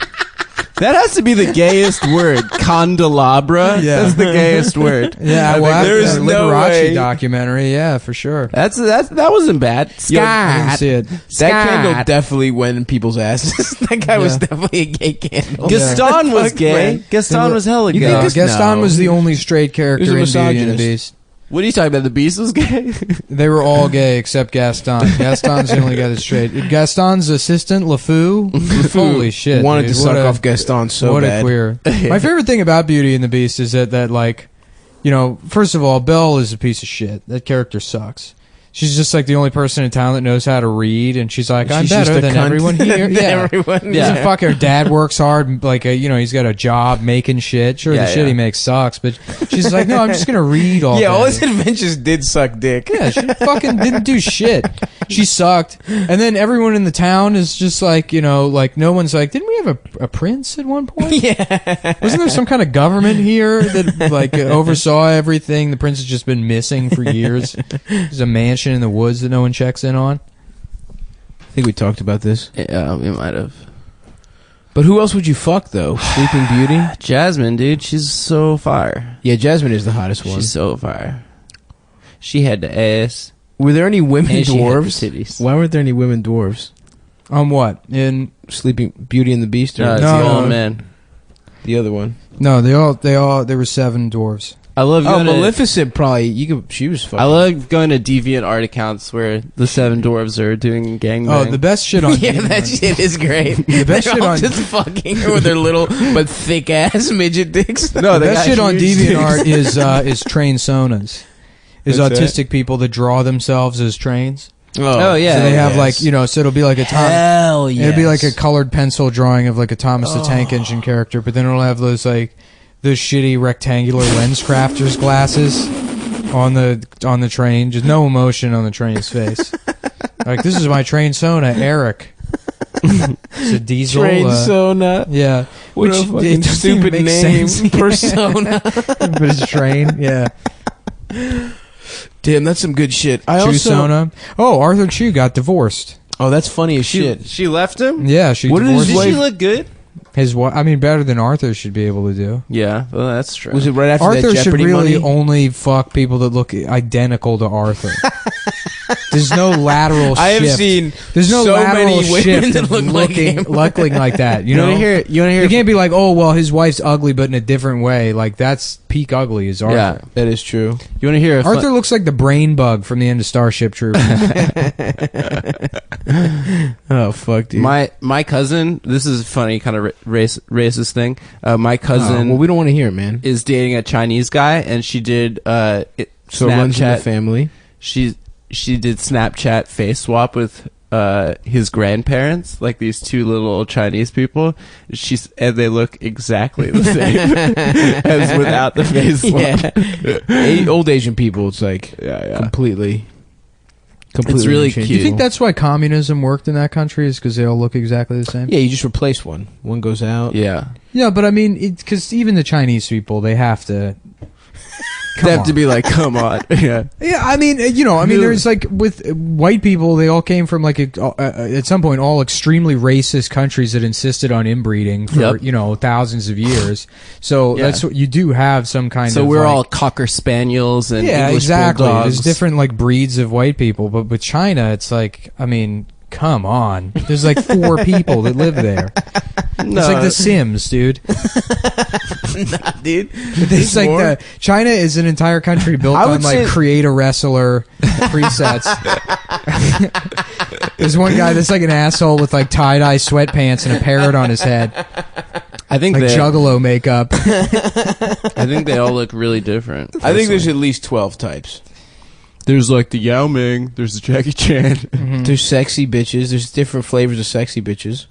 That has to be the gayest word. Candelabra. Yeah. That's the gayest word. Yeah, well, think there's that no Liberace way. documentary. Yeah, for sure. That wasn't bad. I didn't see it. That candle definitely went in people's asses. That guy was Yeah. definitely a gay candle. Gaston was Fuck, gay. man. Gaston was hella You gay. think Gaston No. was the only straight character in He was a Beauty and the misogynist. Beast. What are you talking about? The Beast was gay? They were all gay except Gaston. Gaston's the only guy that's straight. Gaston's assistant, LeFou. Holy shit! Wanted dude. to suck What a- off Gaston so what bad. a queer. My favorite thing about Beauty and the Beast is that like, first of all, Belle is a piece of shit. That character sucks. She's just like the only person in town that knows how to read, and she's like, I'm She's just better a than cunt everyone here. than Yeah, everyone. yeah. Fuck, her dad works hard. Like, he's got a job making shit. Sure, Yeah, the shit yeah. he makes sucks, but she's like, no, I'm just gonna read all. Yeah, all day. his adventures did suck dick. Yeah, she fucking didn't do shit. She sucked. And then everyone in the town is just like, like no one's like, didn't we have a prince at one point? Yeah. Wasn't there some kind of government here that like oversaw everything? The prince has just been missing for years. There's a mansion in the woods that no one checks in on. I think we talked about this. Yeah, we might have. But who else would you fuck though? Sleeping Beauty. Jasmine, dude, she's so fire. Yeah, Jasmine is the hottest one. She's so fire. She had the ass. Were there any women And she had the dwarves? titties. Why weren't there any women dwarves? On what? In Sleeping Beauty and the Beast, or No, it's No, the no. old man. the other one? no, there were 7 dwarves. I love Oh, going to, Maleficent probably. She was fucking. I love going to DeviantArt accounts where the 7 dwarves are doing gangbang. Oh, the best shit on Yeah, DeviantArt. that shit is great. The best They're shit all on just fucking with their little but thick ass midget dicks. No, the they best got shit on huge DeviantArt is trained sonas. Is What's autistic people that draw themselves as trains. Oh, yeah. So they have yes. like, you know, so it'll be like a Hell yes. it'll be like a colored pencil drawing of like a Thomas the Tank Engine character, but then it'll have those like those shitty rectangular lens crafters glasses on the train. Just no emotion on the train's face. Like, this is my train sona, Eric. It's a diesel. Train Sona. Yeah. What a Which fucking it doesn't stupid even make name. sense. Persona. But it's train. Yeah. Damn, that's some good shit. I Chu also. Sona. Oh, Arthur Chu got divorced. Oh, that's funny as shit. She left him? Yeah, she What did divorced his Did she wife- look good? his wife. I mean, better than Arthur should be able to do. Yeah, well, that's true. Was it right after Arthur that should Jeopardy really money? only fuck people that look identical to Arthur. There's no lateral shift. I have seen There's no so lateral many women shift that of look like looking him. looking like that. You You know, want to hear? You want to hear? you can't be like, oh well, his wife's ugly, but in a different way. Like, that's peak ugly is Arthur. Yeah. That is true. You want to hear? Arthur looks like the brain bug from the end of Starship Troopers. Oh fuck, dude. My cousin. This is a funny kind of racist thing. My cousin well, we don't want to hear it, man. is dating a Chinese guy, and she did So it runs in the Snapchat. family. She did Snapchat face swap with his grandparents, like these 2 little Chinese people. And they look exactly the same as without the face swap. Yeah. Old Asian people, it's like Yeah. completely. It's really interchangeable. Do you think that's why communism worked in that country? Is because they all look exactly the same? Yeah, you just replace one. One goes out. Yeah. Yeah, but I mean, because even the Chinese people, they have to. They have to be like, come on. Yeah. Yeah, I mean, you know, I mean, there's like with white people, they all came from like at some point all extremely racist countries that insisted on inbreeding for Yep. you know thousands of years. So Yeah. that's what you do have some kind of. So we're like, all Cocker Spaniels and yeah, English exactly. Bulldogs. There's different like breeds of white people, but with China, it's like, I mean, come on. There's like 4 people that live there. No. It's like The Sims, dude. Dude. It's like China is an entire country built I on would like say- create a wrestler presets. There's one guy that's like an asshole with like tie-dye sweatpants and a parrot on his head, I think like they, Juggalo makeup. I think they all look really different. I think there's at least 12 types. There's like the Yao Ming. There's the Jackie Chan. There's sexy bitches. There's different flavors of sexy bitches.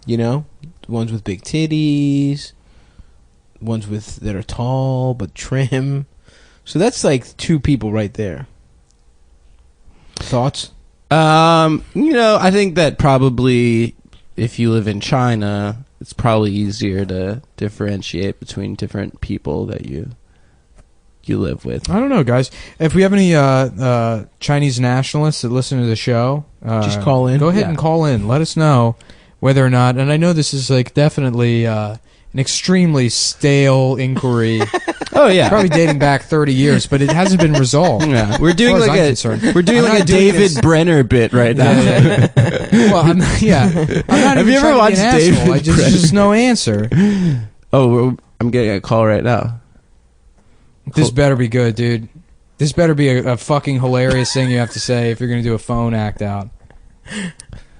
You know, the ones with big titties, ones with that are tall but trim. So that's like 2 people right there. Thoughts? You know, I think that probably if you live in China, it's probably easier to differentiate between different people that you live with. I don't know, guys. If we have any Chinese nationalists that listen to the show, Just call in. Go ahead Yeah. and call in. Let us know whether or not. And I know this is like definitely an extremely stale inquiry. Oh yeah. Probably dating back 30 years, but it hasn't been resolved. Yeah, we're doing As far like as I'm concerned. we're doing I'm like a not doing David this- Brenner bit right now. Yeah. Well, I'm not, yeah. I'm not Have even you ever trying to be watched an David asshole. There's Brenner? just no answer. I'm getting a call right now. This better be good, dude. This better be a fucking hilarious thing you have to say if you're going to do a phone act out.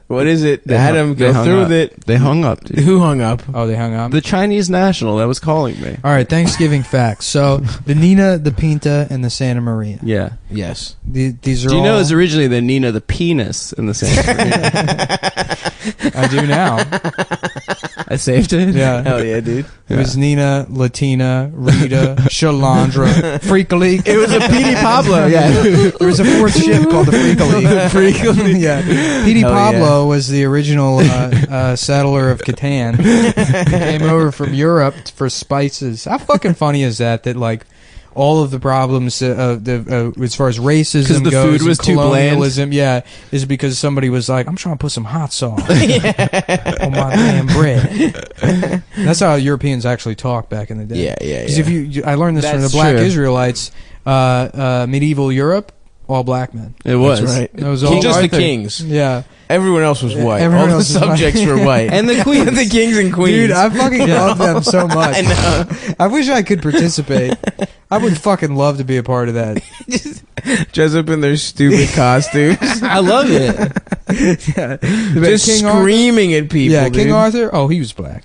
What is it? They Adam, hung- go they hung through up. with it. They hung up, dude. Who hung up? Oh, they hung up? The Chinese national that was calling me. All right, Thanksgiving facts. So, the Nina, the Pinta, and the Santa Maria. Yeah. Yes. These are Do you all... know it's originally the Nina the penis in the Santa Maria? I do now. I saved it. Yeah. Hell yeah, dude. It was Nina, Latina, Rita, Shalandra, Freaka League. It was a P.D. Pablo, yeah. There was a 4th ship called the Freaka League. Freaka League. Yeah. P.D. Hell Pablo was the original settler of Catan. He came over from Europe for spices. How fucking funny is that? That like all of the problems as far as racism 'Cause the goes, food was and too bland? colonialism, is because somebody was like, I'm trying to put some hot sauce on my damn bread. That's how Europeans actually talk back in the day. Yeah. Because I learned this from the That's Black true. Israelites, medieval Europe, all black men. It was. That's right. It was all Just Arthur. the kings. Yeah. Everyone else was white. Everyone All the else was white. subjects were white. And the queens. the kings and queens. Dude, I fucking love them so much. I know. I wish I could participate. I would fucking love to be a part of that. Just dress up in their stupid costumes. I love it. Just King Arthur? screaming at people. Yeah, King dude. Arthur. Oh, he was black.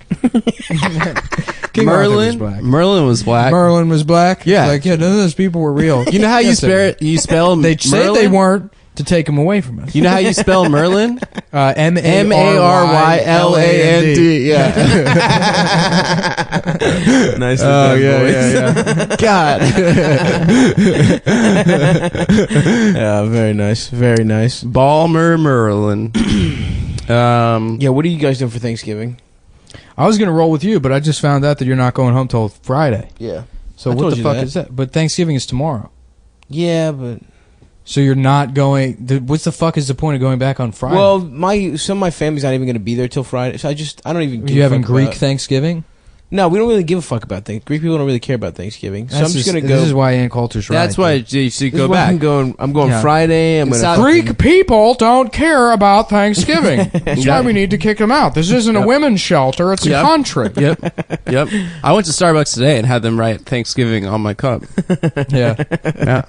King Arthur was black. Merlin was black. Merlin was black. Yeah. Like, none of those people were real. You know how Yes, you spell they said Merlin? they weren't to take them away from us. You know how you spell Merlin? M-A-R-Y-L-A-N-D. Yeah. Nice. Oh yeah. God. Yeah, very nice. Very nice. Balmer Merlin. Yeah, what are you guys doing for Thanksgiving? I was gonna roll with you, but I just found out that you're not going home till Friday. Yeah. So I what told the you fuck that. is that? But Thanksgiving is tomorrow. Yeah, but So you're not going. What's the fuck is the point of going back on Friday? well, some of my family's not even going to be there till Friday, so I don't even. Give you a having fuck Greek about- Thanksgiving? No, we don't really give a fuck about things. Greek people don't really care about Thanksgiving, so I'm just going to go. This is why Ann Coulter's right. That's why you should This go is why back. I'm going Yeah. Friday. I'm It's going not- Greek people don't care about Thanksgiving. That's why we need to kick them out. This isn't a women's shelter; it's a Yep. country. Yep. I went to Starbucks today and had them write Thanksgiving on my cup. Yeah. Yeah.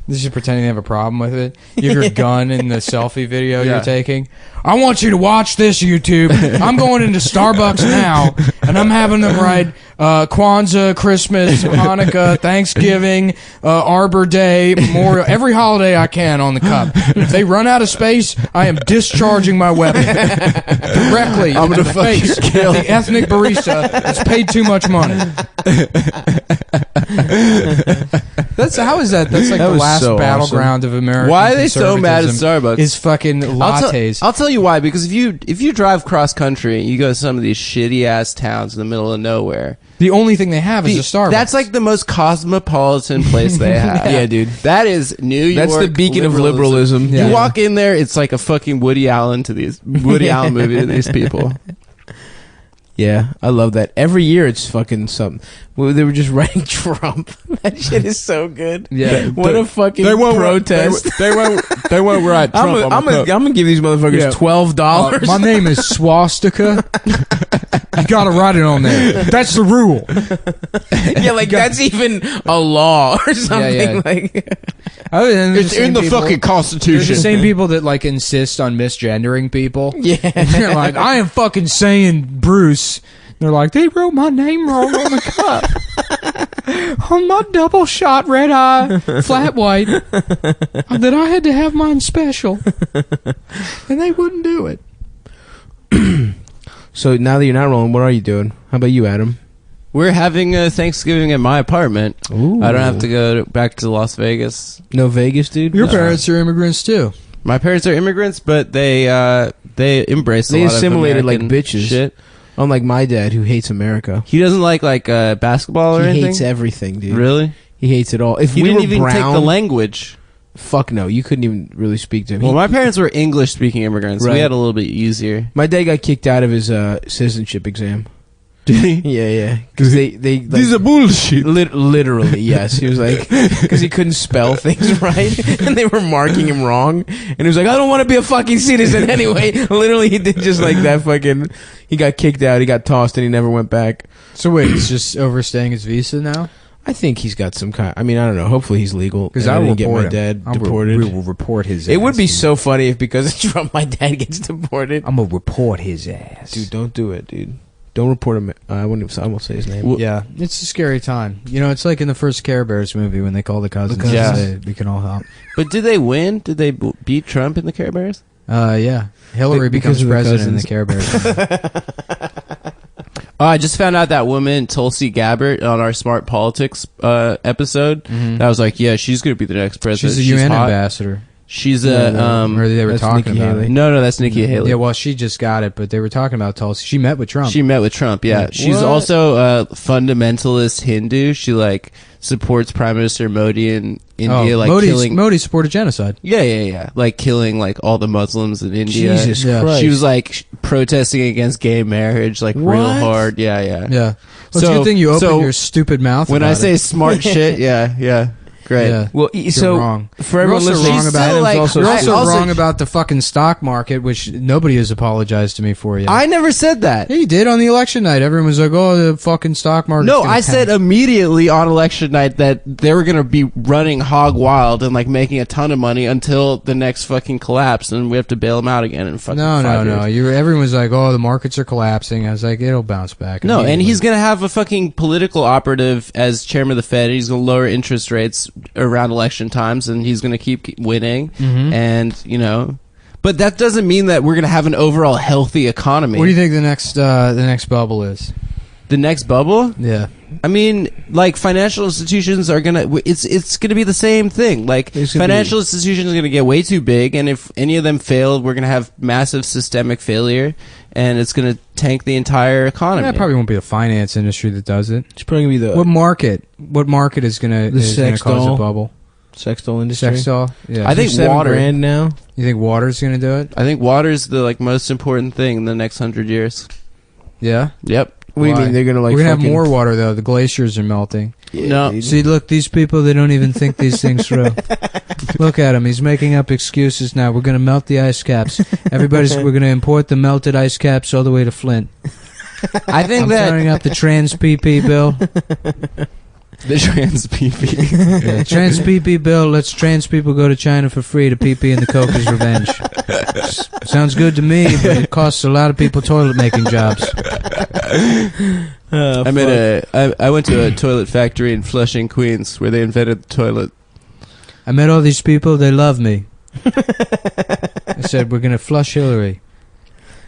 This is just pretending they have a problem with it. You have your gun in the selfie video Yeah. you're taking. I want you to watch this, YouTube. I'm going into Starbucks now, and I'm having them write Kwanzaa, Christmas, Hanukkah, Thanksgiving, Arbor Day, Memorial, every holiday I can on the cup. If they run out of space, I am discharging my weapon directly into the face of the ethnic barista that's paid too much money. How is that? That's like That the was last so battleground of American Why are they so mad at Starbucks? Is fucking lattes. I'll tell you why. Because if you drive cross country, you go to some of these shitty ass towns in the middle of nowhere. The only thing they have is a Starbucks. That's like the most cosmopolitan place they have. Yeah, dude. That is New York. That's the beacon of liberalism. Yeah. You walk in there, it's like a fucking Woody Allen movie to these people. Yeah, I love that. Every year it's fucking something. Well, they were just writing Trump. That shit is so good. Yeah. What a fucking protest. They won't write Trump. I'm gonna give these motherfuckers Yeah. $12. My name is Swastika. You gotta write it on there. That's the rule. Yeah, like that's even a law or something. yeah. Like, It's in the fucking They're Constitution. the same people that like insist on misgendering people. yeah. They're like, I am fucking saying Bruce. They're like, they wrote my name wrong on the cup. On my double shot red eye, flat white. That I had to have mine special. And they wouldn't do it. So now that you're not rolling, what are you doing? How about you, Adam? We're having a Thanksgiving at my apartment. Ooh. I don't have to go back to Las Vegas. No Vegas, dude. Your parents are immigrants too. My parents are immigrants, but they embrace. They a lot assimilated of like American bitches. Shit. Unlike my dad, who hates America. He doesn't like basketball or He anything. hates everything, dude. Really? He hates it all. If He we didn't were even brown, take the language. fuck no, you couldn't even really speak to him. Well, my parents were English-speaking immigrants. Right. We had a little bit easier. My dad got kicked out of his citizenship exam. Did he? Yeah. Because they like, are bullshit. literally, yes. He was like, because he couldn't spell things right, and they were marking him wrong, and he was like, I don't want to be a fucking citizen anyway. Literally, he did just like that. Fucking, he got kicked out. He got tossed, and he never went back. So wait, he's just overstaying his visa now? I think he's got some kind. I mean, I don't know. Hopefully, he's legal. Because and I will didn't get report my him. dad deported. We will report his ass. It would be so funny if because of Trump, my dad gets deported. I'm going to report his ass. Dude, don't do it, dude. Don't report him. I won't say his name. Well, Yeah, it's a scary time. You know, it's like in the first Care Bears movie when they call the cousins Yeah. and say, we can all help. But did they win? Did they beat Trump in the Care Bears? Yeah. Hillary Because becomes of the president in the cousins. Care Bears. Oh, I just found out that woman, Tulsi Gabbard, on our Smart Politics episode. Mhm. I was like, yeah, she's going to be the next president. She's a UN hot. ambassador. She's or they were that's talking Nikki about Haley. it. No, that's Nikki Haley. Yeah, well, she just got it, but they were talking about Tulsi. She met with Trump. She met with Trump, yeah. She's What? also a fundamentalist Hindu. She, like, supports Prime Minister Modi in India, like, killing... Modi supported genocide. Yeah. Like, killing, like, all the Muslims in India. Jesus Yeah. Christ. She was, like, protesting against gay marriage, like, real What? hard. Yeah. Yeah. Well, it's a good thing you opened your stupid mouth When about I say it. smart shit, yeah. Great. Yeah. Well, You're wrong. for everyone You're also listening, wrong about Adam's like- also You're I also also- wrong about the fucking stock market, which nobody has apologized to me for yet. I never said that. Yeah, you did on the election night. Everyone was like, "Oh, the fucking stock market." No, I said immediately on election night that they were going to be running hog wild and, like, making a ton of money until the next fucking collapse, and we have to bail them out again in fucking 5 years. Everyone was like, "Oh, the markets are collapsing." I was like, "It'll bounce back." No, and immediately. he's going to have a fucking political operative as chairman of the Fed. He's going to lower interest rates around election times, and he's going to keep winning. Mm-hmm. And, you know, but that doesn't mean that we're going to have an overall healthy economy. What do you think the next bubble is? The next bubble? Yeah. I mean, like, financial institutions are gonna. It's gonna be the same thing. Like, It's gonna financial institutions are gonna get way too big, and if any of them fail, we're gonna have massive systemic failure, and it's gonna tank the entire economy. That probably won't be the finance industry that does it. It's probably gonna be the What market is gonna sex cause doll a bubble? sex doll industry. Sex doll. Yeah. I think $7 water. grand now. You think water's gonna do it? I think water's the, like, most important thing in the next 100 years. Yeah. Yep. What do you Why? mean they're gonna like? We're gonna have fucking- more water though. The glaciers are melting. No. dude. See, look, these people, they don't even think these things through. Look at him. He's making up excuses now. We're going to melt the ice caps. We're going to import the melted ice caps all the way to Flint. I think I'm that turning up the trans PP bill. the trans PP. Yeah, trans PP bill lets trans people go to China for free to PP in the Coca's revenge. Sounds good to me, but it costs a lot of people toilet making jobs. I went to a toilet factory in Flushing, Queens, where they invented the toilet. I met all these people. They love me. I said, we're going to flush Hillary.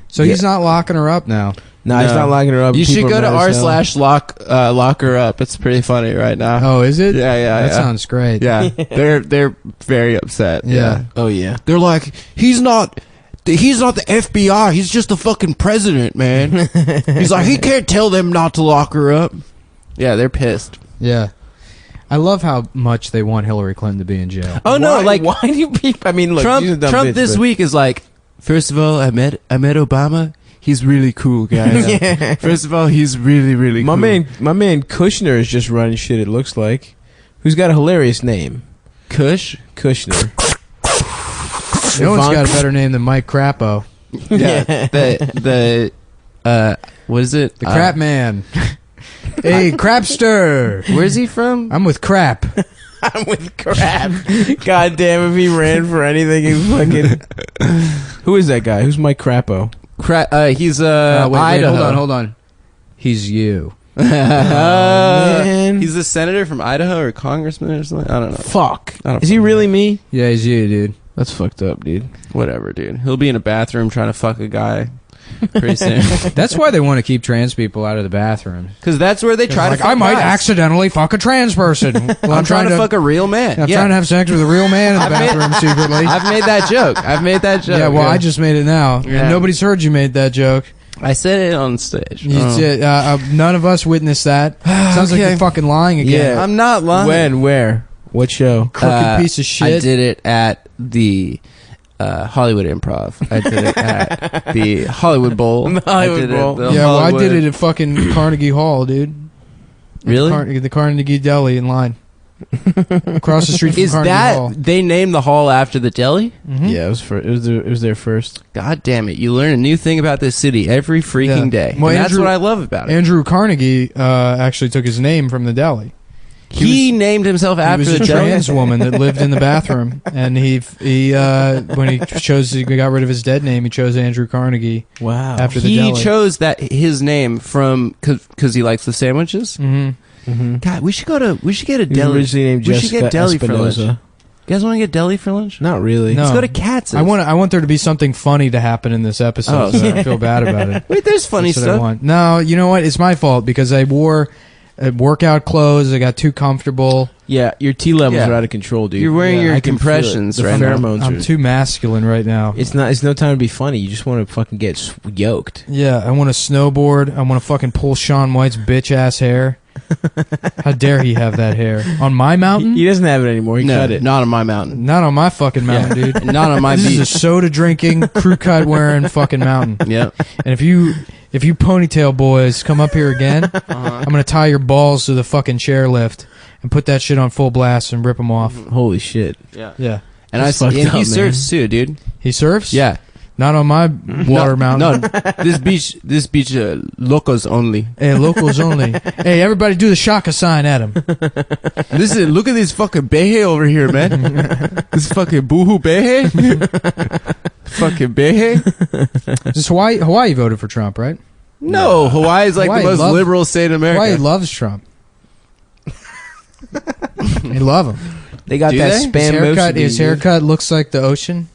So he's not locking her up now. Nah, he's not locking her up. You People should go are to mad as hell. r/lock her up. It's pretty funny right now. Oh, is it? Yeah. That sounds great. Yeah, they're very upset. Yeah. Oh yeah. They're like, he's not the FBI. He's just the fucking president, man. He's like, he can't tell them not to lock her up. Yeah, they're pissed. Yeah. I love how much they want Hillary Clinton to be in jail. Oh no, like why do you people? I mean, look, she's a dumb Trump bitch, this but- week is like, first of all, I met Obama. He's really cool, guys. Yeah. First of all, he's really My cool. man Kushner is just running shit. It looks like, who's got a hilarious name, Kush. Kushner. No one's got a better name than Mike Crapo. Yeah. the what is it? The Crap Man. Hey, Crapster. Where's he from? I'm with Crap. I'm with crap. God damn, if he ran for anything, he's fucking. Who is that guy? Who's Mike Crapo? He's Wait, Idaho. hold on. He's you. Man. He's a senator from Idaho or congressman or something. I don't know. Fuck. I don't Is he really me? Yeah, he's you, dude. That's fucked up, dude. Whatever, dude. He'll be in a bathroom trying to fuck a guy pretty soon. That's why they want to keep trans people out of the bathroom. Because that's where they try to fuck I might guys. accidentally fuck a trans person. Well, I'm trying to fuck a real man. I'm trying to have sex with a real man in the bathroom secretly. I've made that joke. Yeah, well, I just made it now. Yeah. And nobody's heard you made that joke. I said it on stage. None of us witnessed that. Sounds like Okay. you're fucking lying again. Yeah. I'm not lying. When? Where? What show? Crooked piece of shit. I did it at the Hollywood Improv. I did it at the Hollywood Bowl. The Hollywood Bowl. Yeah, well, I did it at fucking Carnegie Hall, dude. Really? The Carnegie Deli in line. Across the street from Is Carnegie that Hall. they named the hall after the deli? Mhm. Yeah, it was there first. God damn it! You learn a new thing about this city every freaking Yeah. day. Well, and that's Andrew- what I love about it. Andrew Carnegie actually took his name from the deli. He named himself He after was a the deli. trans woman that lived in the bathroom, and he when he got rid of his dead name, he chose Andrew Carnegie Wow. after the He deli. chose that his name from because he likes the sandwiches. Mm-hmm. Mm-hmm. God, we should get a He was deli. originally named We should Jessica get deli for lunch. Espinosa. You guys want to get deli for lunch? Not really. No. Let's go to Katz's. I want there to be something funny to happen in this episode, Oh, so I don't feel bad about it. Wait, there's funny That's what I stuff. want. No, you know what? It's my fault because I wore Workout clothes. I got too comfortable. Yeah, your T levels Yeah. are out of control, dude. You're wearing your I can feel it. compressions The right now. pheromones I'm are- too masculine right now. It's no time to be funny. You just want to fucking get yoked. Yeah, I want to snowboard. I want to fucking pull Shaun White's bitch ass hair. How dare he have that hair on my mountain? He doesn't have it anymore. He No, cut it. not on my mountain. Not on my fucking mountain, dude. Not on my This is a beach. soda drinking, crew cut wearing fucking mountain. Yep. And if you ponytail boys come up here again, I'm gonna tie your balls to the fucking chairlift and put that shit on full blast and rip them off. Holy shit. Yeah. Yeah. And That's fucked and up, he man. surfs too, dude. He surfs? Yeah. Not on my water mountain. No, this beach, locals only. Hey, locals only. Hey, everybody do the shaka sign at him. Listen, look at this fucking behe over here, man. This fucking boohoo behe. Fucking behe. Just Hawaii voted for Trump, right? No, Hawaii is like Hawaii the most love- liberal state in America. Hawaii loves Trump. They love him. They got Do that they? spam His haircut looks like the ocean.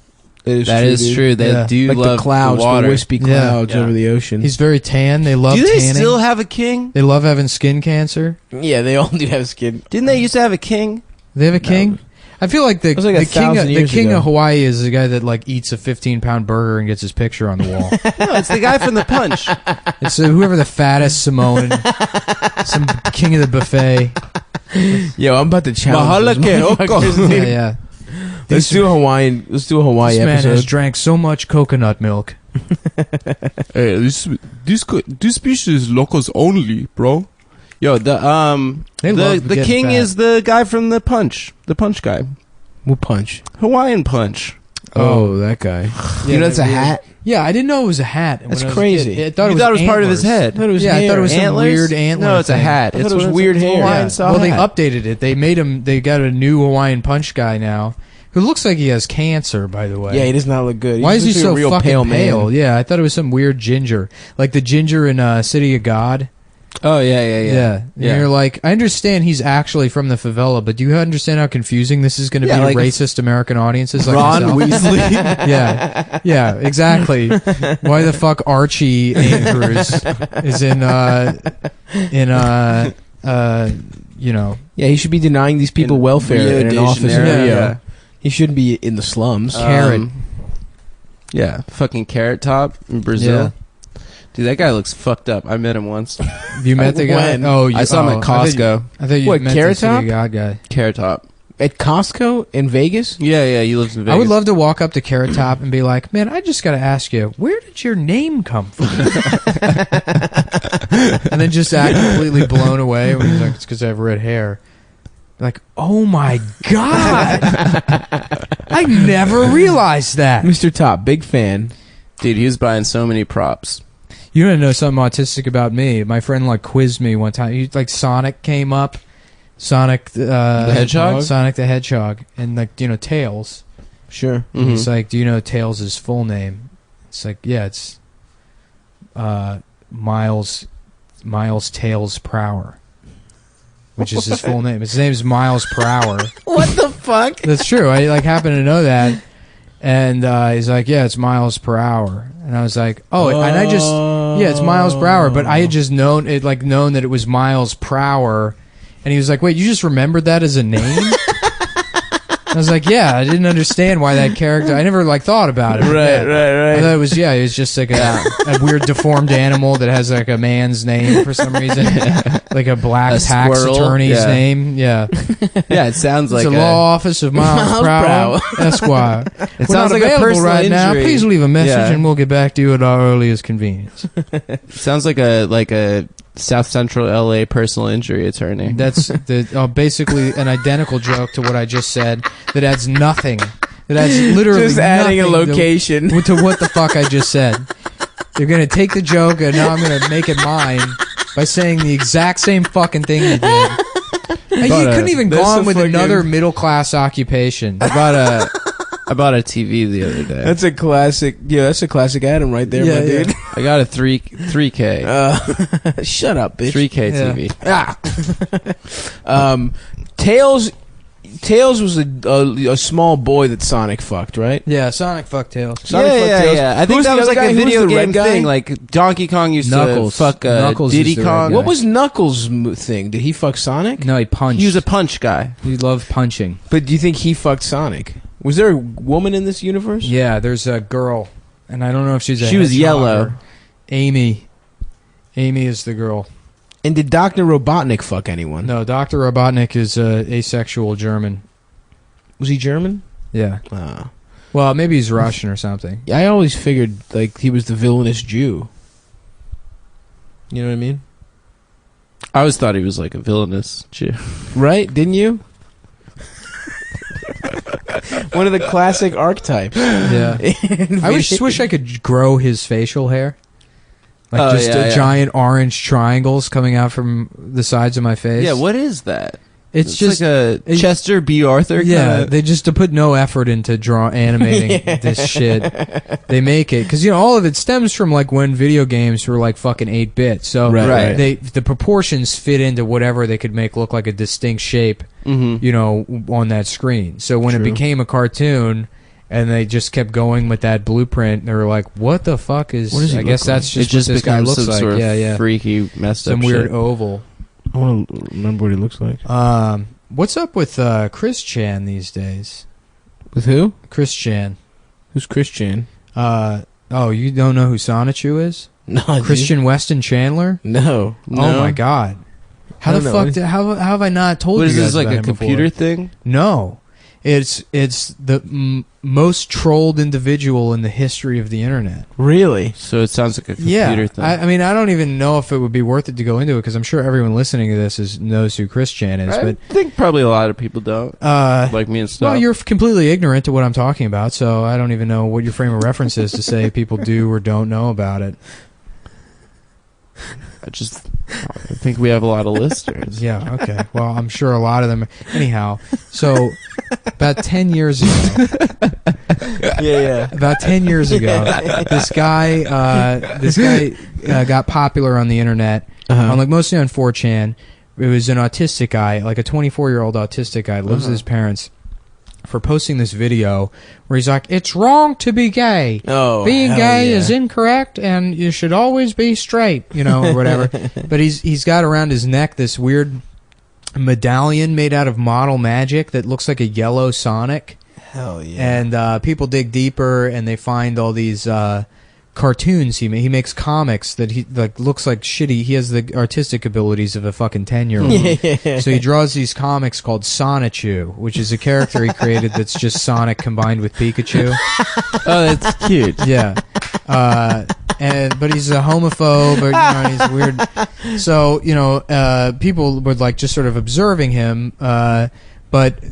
That is dude. true. They Yeah. do Like love the clouds, the water. wispy Yeah. clouds Yeah. over the ocean. He's very tan. They love Do they tanning. still have a king? They love having skin cancer. Yeah, they all do have skin. Didn't they used to have a king? They have a king. I feel like the was like the king 1,000 the years king ago. of Hawaii is the guy that like eats a 15-pound burger and gets his picture on the wall. No, it's the guy from the Punch. It's whoever the fattest Samoan, some king of the buffet. Yo, I'm about to Mahala challenge ke those hoko. motherfuckers, dude. Yeah. Let's do a Hawaii This episode. man has drank so much coconut milk. Hey, this beach is locals only, bro. Yo, They love the getting king fat. is the guy from the Punch guy, What punch? Hawaiian Punch. Oh, that guy. Yeah, You know, it's a they- hat. Yeah, I didn't know it was a hat. That's when I was a crazy. kid. I thought You it was thought it was part of his antlers. head. I thought it was Yeah, I thought it was some Antlers? weird antler. No, it's a thing. hat. I thought It's it was what- weird it's a hair. Hawaiian Yeah. style Well, they hat. updated it. They made him. They got a new Hawaiian Punch guy now, who looks like he has cancer. By the way, Yeah, he does not look good. Why is he looks like so a real fucking pale? man? Yeah, I thought it was some weird ginger, like the ginger in City of God. Oh yeah. And you're like, I understand he's actually from the favela, but do you understand how confusing this is going to Yeah, be like to racist American audiences like Ron myself? Weasley. Yeah, exactly. Why the fuck Archie Andrews is in you know, Yeah, he should be denying these people In welfare Rio in an de office in Janeiro, Rio. yeah. He shouldn't be in the slums. Carrot. Yeah, fucking Carrot Top in Brazil. Dude, that guy looks fucked up. I met him once. Have you met the guy? When? Oh, I saw him at Costco. I thought you What, met Carrot the City Top? of God guy. Carrot Top. At Costco in Vegas? Yeah, he lives in Vegas. I would love to walk up to Carrot Top and be like, man, I just got to ask you, where did your name come from? And then just act completely blown away when he's like, it's because I have red hair. Like, oh my God. I never realized that. Mr. Top, big fan. Dude, he was buying so many props. You don't know something autistic about me. My friend like quizzed me one time. He, like Sonic came up. Sonic the Hedgehog? Sonic the Hedgehog. And like, you know, Tails. Sure. And Mhm. he's like, do you know Tails' full name? It's like, yeah, it's Miles Tails Prower, which is his full name. His name's Miles Prower. What the fuck? That's true. I like happen to know that. And he's like, yeah, it's miles per hour. And I was like, oh, and I just, yeah, it's miles per hour. But I had just known that it was miles per hour. And he was like, wait, you just remembered that as a name? I was like, yeah, I didn't understand why that character, I never like thought about it. Right. I thought it was, yeah, it was just like a weird deformed animal that has like a man's name for some reason. Like a black A tax squirrel? attorney's Yeah. name. Yeah. Yeah, it sounds like It's a law office of Miles Prower, Esquire. It We're sounds not like a available personal right now. injury. Please leave a message Yeah. and we'll get back to you at our earliest convenience. It sounds like a South Central LA personal injury attorney. That's basically an identical joke to what I just said that adds nothing. That adds literally Just adding a nothing location. to what the fuck I just said. They're going to take the joke and now I'm going to make it mine by saying the exact same fucking thing you did. And you couldn't even there's gone some with fucking- another middle class occupation. I bought a TV the other day. That's a classic. Yeah, that's a classic Adam right there, my dude. I got a 3K. Shut up, bitch. 3K Yeah. TV. Tails, Tails was a small boy that Sonic fucked, right? Yeah, Sonic fucked Tails. Sonic fucked Tails. I think Who's that the was other like guy? a Who's video the red game guy? thing. Like Donkey Kong used Knuckles. to fuck Knuckles Diddy is the red Kong. guy. What was Knuckles' thing? Did he fuck Sonic? No, he punched. He was a punch guy. He loved punching. But do you think he fucked Sonic? Was there a woman in this universe? Yeah, there's a girl, and I don't know if she's a She was hedgehog yellow. or- Amy. Amy is the girl. And did Dr. Robotnik fuck anyone? No, Dr. Robotnik is asexual German. Was he German? Yeah. Uh, Well, maybe he's Russian or something. I always figured like he was the villainous Jew. You know what I mean? I always thought he was like a villainous Jew. Right? Didn't you? One of the classic archetypes. Yeah. I wish I could grow his facial hair. Like Oh, just yeah. giant orange triangles coming out from the sides of my face. Yeah, what is that? It's just like a it- Chester B. Arthur. yeah, kinda- they just to put no effort into animating this shit. They make it because all of it stems from like when video games were like fucking 8-bit. So Right. the proportions fit into whatever they could make look like a distinct shape, Mhm. on that screen. So when it True. became a cartoon. And they just kept going with that blueprint. They were like, "What the fuck is?" What does he I guess look that's It just just what this guy becomes looks some like. sort of Yeah. freaky, messed Some up weird shit. oval. I want to remember what he looks like. What's up with Chris Chan these days? With who? Chris Chan. Who's Christian? Oh, you don't know who Sonichu is? No, Christian Weston Chandler? No. Oh my God! How I the don't fuck? know. How have I not told What you is guys this, like about a him computer before? thing? No, it's the most trolled individual in the history of the internet. Really? So it sounds like a Yeah, computer thing. I mean, I don't even know if it would be worth it to go into it because I'm sure everyone listening to this knows who Chris Chan is. I But think probably a lot of people don't. Like me and stuff. well, you're completely ignorant to what I'm talking about, so I don't even know what your frame of reference is to say people do or don't know about it. I think we have a lot of listeners. Yeah, okay. Well, I'm sure a lot of them. Anyhow, so about 10 years ago, about 10 years ago, this guy got popular on the internet, on like mostly on 4chan. It was an autistic guy, like a 24-year-old autistic guy, lives with his parents, for posting this video where he's like, "It's wrong to be gay. Oh, Being hell gay yeah. is incorrect, and you should always be straight," or whatever. But he's got around his neck this weird medallion made out of model magic that looks like a yellow Sonic. Hell yeah. And people dig deeper, and they find all these cartoons he makes comics that he like looks like shitty. He has the artistic abilities of a fucking 10-year-old. So he draws these comics called Sonichu, which is a character he created that's just Sonic combined with Pikachu. Oh, that's cute. Yeah. But he's a homophobe, or he's weird. So people were like just sort of observing him, but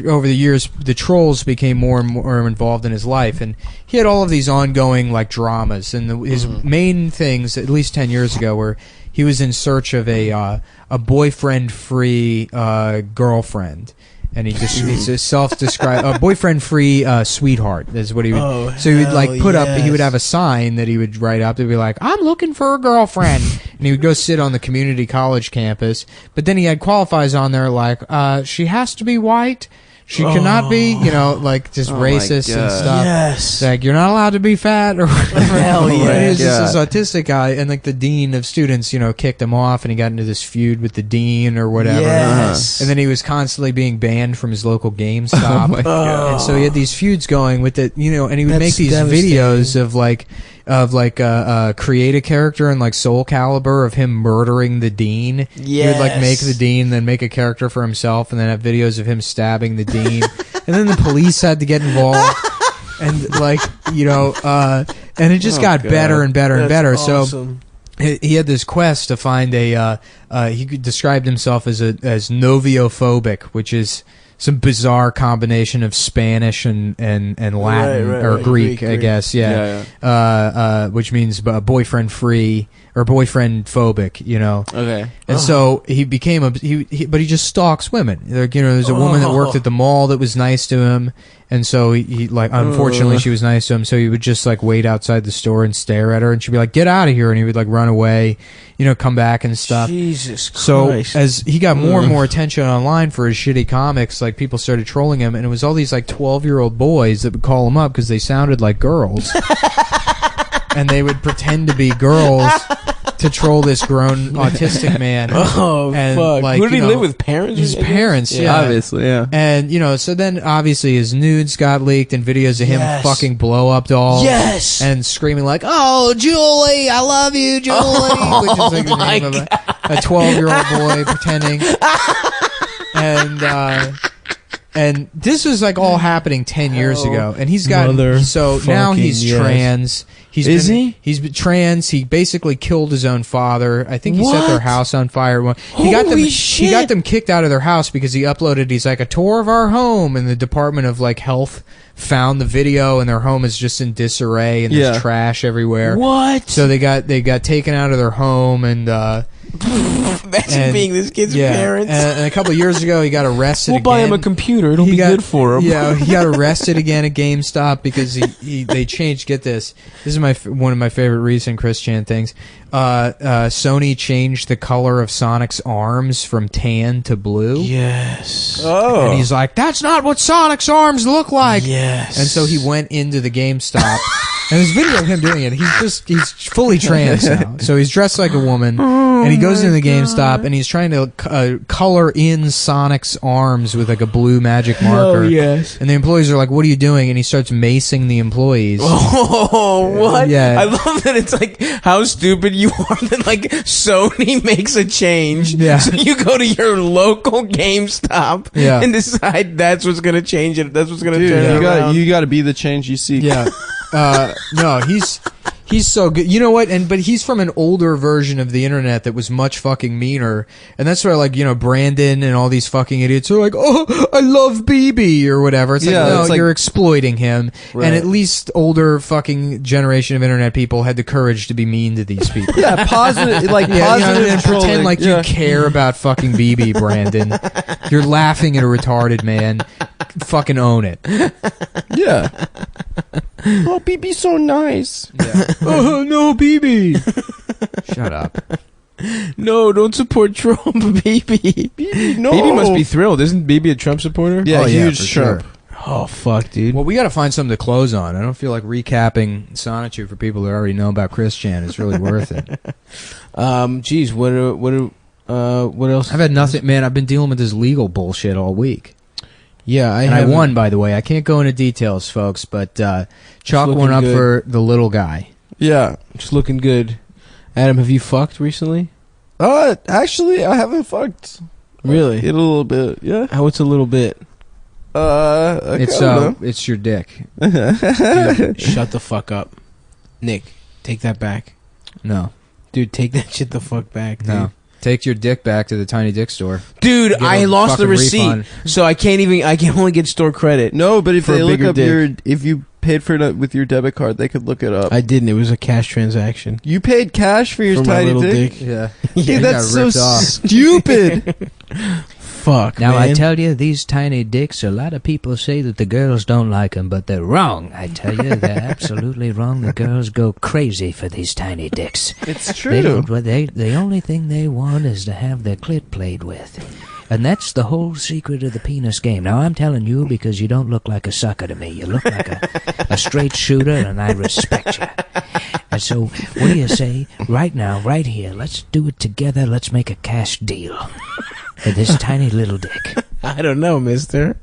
over the years, the trolls became more and more involved in his life, and he had all of these ongoing like dramas. And his main things, at least 10 years ago, were he was in search of a boyfriend-free girlfriend. And he's a self-described a boyfriend-free sweetheart is what he would. So he would like put up. He would have a sign that he would write up to be like, "I'm looking for a girlfriend," and he would go sit on the community college campus. But then he had qualifies on there like, "She has to be white. She cannot be, like just racist and God. stuff. Yes. It's like you're not allowed to be fat or whatever." Hell yeah. And he's just this autistic guy, and like the dean of students, kicked him off, and he got into this feud with the dean or whatever. Yes. And then he was constantly being banned from his local GameStop. And so he had these feuds going with it, and he would make these videos of create a character in like Soul Calibur of him murdering the dean. He would like make the dean, then make a character for himself, and then have videos of him stabbing the dean. And then the police had to get involved. And and it just got better and better and better. Awesome. So he had this quest to find he described himself as noviophobic, which is some bizarre combination of Spanish and Latin or Greek, I guess. Yeah. Which means boyfriend free or boyfriend phobic, Okay. And so he became but he just stalks women. Like, there's a woman that worked at the mall that was nice to him, and so he like unfortunately she was nice to him, so he would just like wait outside the store and stare at her, and she'd be like, "Get out of here," and he would like run away, come back and stuff. Jesus Christ. So as he got more and more attention online for his shitty comics, like people started trolling him, and it was all these like 12-year-old boys that would call him up because they sounded like girls, and they would pretend to be girls to troll this grown autistic man. Oh, and, fuck. like, Who did you he know, live with? Parents? His parents, yeah. Obviously, yeah. And, you know, so then obviously his nudes got leaked and videos of him Yes. fucking blow up dolls. Yes. And screaming like, "Oh, Julie, I love you, Julie." Which is like the name of a 12-year-old boy pretending. And this was like all happening 10 years ago. And he's got, so now he's trans. Is he? He's been trans. He basically killed his own father. I think he set their house on fire. He got them kicked out of their house because he uploaded, he's like, a tour of our home, and the Department of like Health found the video, and their home is just in disarray, and there's trash everywhere. What? So they got taken out of their home, and Imagine being this kid's parents. And a couple of years ago, he got arrested. We'll buy him a computer. It'll be good for him. Yeah, he got arrested again at GameStop because they changed. Get this. This is one of my favorite recent Chris Chan things. Sony changed the color of Sonic's arms from tan to blue. Yes. Oh. And he's like, "That's not what Sonic's arms look like." Yes. And so he went into the GameStop. And there's video of him doing it. He's fully trans now. So he's dressed like a woman. And he goes into the GameStop and he's trying to color in Sonic's arms with like a blue magic marker. Oh, yes. And the employees are like, "What are you doing?" And he starts macing the employees. Oh, what? Yeah. I love that it's like how stupid you are that like Sony makes a change. Yeah. So you go to your local GameStop and decide that's what's going to change it. That's what's going to turn it around. You got to be the change you seek. Yeah. No, he's so good. You know what? But he's from an older version of the internet that was much fucking meaner. And that's where, like, you know, Brandon and all these fucking idiots are like, "Oh, I love BB," or whatever. It's like, no, it's like, you're exploiting him. Right. And at least older fucking generation of internet people had the courage to be mean to these people. Yeah, positive, like Yeah, you know, positive and trolling. pretend like you care about fucking BB, Brandon. You're laughing at a retarded man. Fucking own it. Yeah. Oh, BB's so nice. Yeah. Oh, no, BB. Shut up. No, don't support Trump, BB. BB, no. BB must be thrilled. Isn't BB a Trump supporter? Yeah, Oh, yeah, huge for Trump. sure. Oh, fuck, dude. Well, we got to find something to close on. I don't feel like recapping Sonichu for people that already know about Chris Chan is really worth it. Geez, what else? I've had nothing, man. I've been dealing with this legal bullshit all week. Yeah, I won, by the way. I can't go into details, folks, but chalk one up for the little guy. Yeah. It's looking good. Adam, have you fucked recently? Actually, I haven't fucked. Really? A little bit, yeah. What's a little bit? It's your dick. Dude, shut the fuck up. Nick, take that back. No. Dude, take that shit the fuck back, dude. No. Take your dick back to the Tiny Dick store. Dude, Get I a lost the fucking receipt, refund. so I can only get store credit. No, but if For they a look bigger up dick. if you paid for it with your debit card, they could look it up. I didn't. It was a cash transaction. You paid cash for your For my tiny little dick? dick. Yeah. Dude, that's so ripped off. stupid. Fuck, Now, man. I tell you, these tiny dicks, a lot of people say that the girls don't like them, but they're wrong. I tell you, they're absolutely wrong. The girls go crazy for these tiny dicks. It's They true. don't, the only thing they want is to have their clit played with. And that's the whole secret of the penis game. Now, I'm telling you because you don't look like a sucker to me. You look like a straight shooter, and I respect you. And so, what do you say? Right now, right here, let's do it together. Let's make a cash deal for this tiny little dick. I don't know, mister.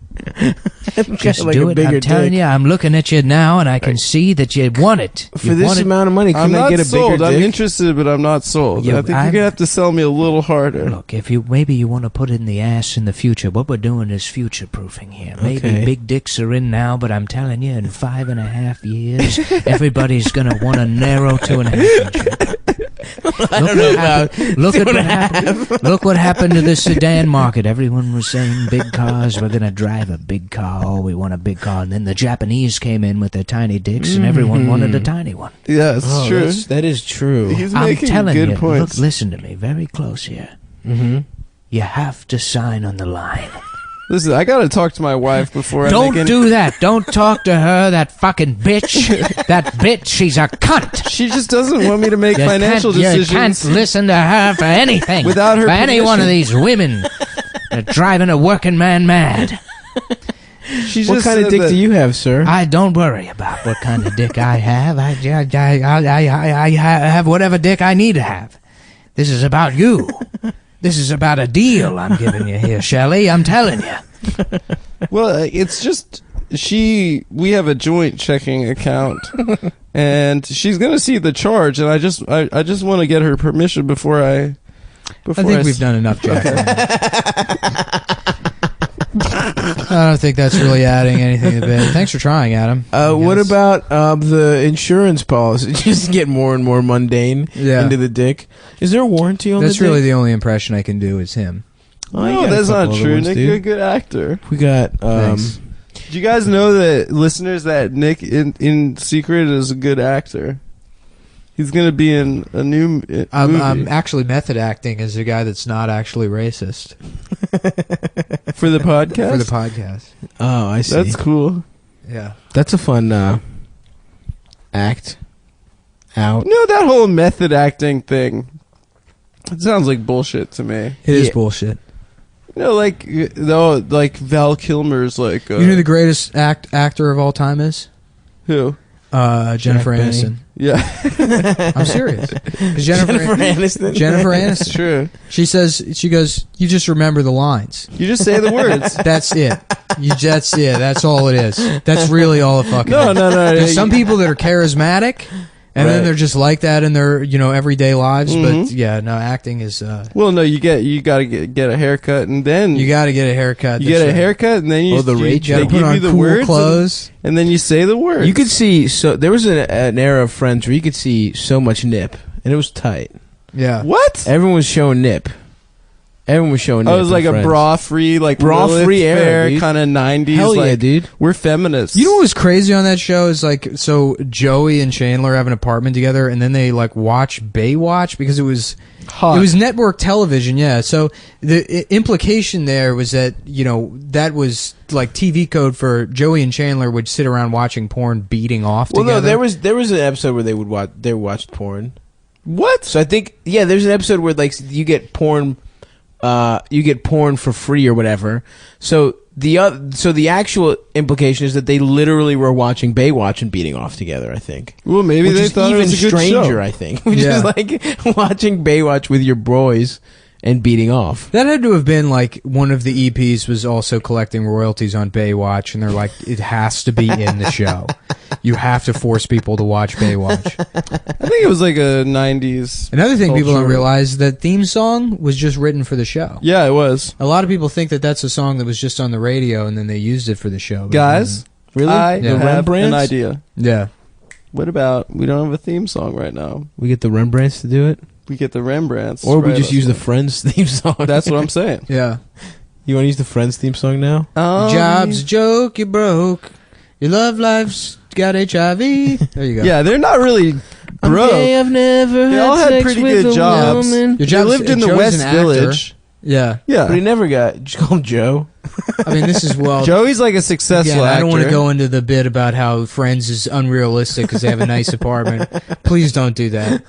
Just do it. I'm telling you, I'm looking at you now, and I can see that you want it. For You this want it. amount of money, I'm couldn't I not get a sold. bigger I'm dick? interested, but I'm not sold. Yeah, I think you're I'm- going to have to sell me a little harder. Look, if maybe you want to put it in the ass in the future. What we're doing is future proofing here. Maybe Okay. big dicks are in now, but I'm telling you, in 5.5 years, everybody's gonna want a narrow 2.5 inch. I don't know about Look at what happened. Look what happened to the sedan market. Everyone was saying big cars. We're gonna drive a big car. Oh, we want a big car. And then the Japanese came in with their tiny dicks, and everyone wanted a tiny one. Yeah, it's Oh, true. that is true. He's I'm making telling good you. points. Look, listen to me very close here. Mm-hmm. You have to sign on the line. Listen, I got to talk to my wife before I Don't make any... do that. Don't talk to her, that fucking bitch. That bitch, she's a cunt. She just doesn't want me to make You financial can't, decisions. You can't listen to her for anything. Without her For any one of permission. these women. They're driving a working man mad. She What just kind of said dick that- do you have, sir? I don't worry about what kind of dick I have. I have whatever dick I need to have. This is about you. This is about a deal I'm giving you here, Shelley. I'm telling you. Well, it's just we have a joint checking account, and she's gonna see the charge, and I just want to get her permission before I. I think we've done enough, Jack. I don't think that's really adding anything to the bit. Thanks for trying, Adam. What about the insurance policy? Just get more and more mundane into the dick. Is there a warranty on That's the really dick? the only impression I can do is him. Oh, you No, got a that's not couple other true. ones, Nick, dude. you're a good actor. We got Thanks. Do you guys know that listeners that Nick in secret is a good actor? He's gonna be in a new movie. I'm actually method acting as a guy that's not actually racist for the podcast. for the podcast. Oh, I see. That's cool. Yeah. That's a fun act out. You know that whole method acting thing? It sounds like bullshit to me. It is Yeah. bullshit. You know, like Val Kilmer's like. You know who the greatest actor of all time is? Who? Jennifer Benny. Aniston. Yeah, I'm serious. 'Cause Jennifer Aniston. Jennifer Aniston. true. She goes, you just remember the lines. You just say the words. That's it. That's it. That's all it is. That's really all it fucking No, is. no, no. There's some people that are charismatic, and then Right. they're just like that in their everyday lives. Mhm. But yeah, no, acting is. Well, no, you gotta get a haircut, and then You got to get a haircut. you get a haircut, and then you Oh, the rage You got they to put give on you the cool words, clothes. and then you say the words. You could see there was an era of Friends where you could see so much nip, and it was tight. Yeah. what? Everyone was showing nip. Everyone was showing nip. I was in like a Friends. bra-free, like Bra-free era, dude. kind of 90s. Hell yeah, like, dude. We're feminists. You know what was crazy on that show is like, so Joey and Chandler have an apartment together, and then they like watch Baywatch because it was Hot. it was network television. Yeah, so the implication there was that that was like TV code for Joey and Chandler would sit around watching porn, beating off Well, together. no, there was an episode where they watched porn. What? So I think there's an episode where like you get porn for free or whatever. So the actual implication is that they literally were watching Baywatch and beating off together. I think. Well, maybe Which they is thought even it was a good stranger. show. I think, which Yeah. is like watching Baywatch with your boys and beating off. That had to have been like one of the EPs was also collecting royalties on Baywatch, and they're like, it has to be in the show. You have to force people to watch Baywatch. I think it was like a 90s. Another thing people don't culture. realize, that theme song was just written for the show. Yeah, it was. A lot of people think that that's a song that was just on the radio and then they used it for the show. but it Guys, wasn't. Really? I Yeah. have Rembrandts? an idea. Yeah. What about we don't have a theme song right now? We get the Rembrandts to do it, We get the Rembrandts. or to we write just us use the one. Friends theme song. That's what I'm saying. Yeah. You want to use the Friends theme song now? Job's a joke, you broke. Your love life's got HIV. There you go. Yeah, they're not really broke. I've never They had all had sex pretty with good a jobs. woman. Your They job's- lived in the Joe's West an actor. Village. Yeah. Yeah. But he never got. Just call him Joe. I mean, this is, well... Joey's like a successful Again, I don't want to actor. go into the bit about how Friends is unrealistic because they have a nice apartment. Please don't do that.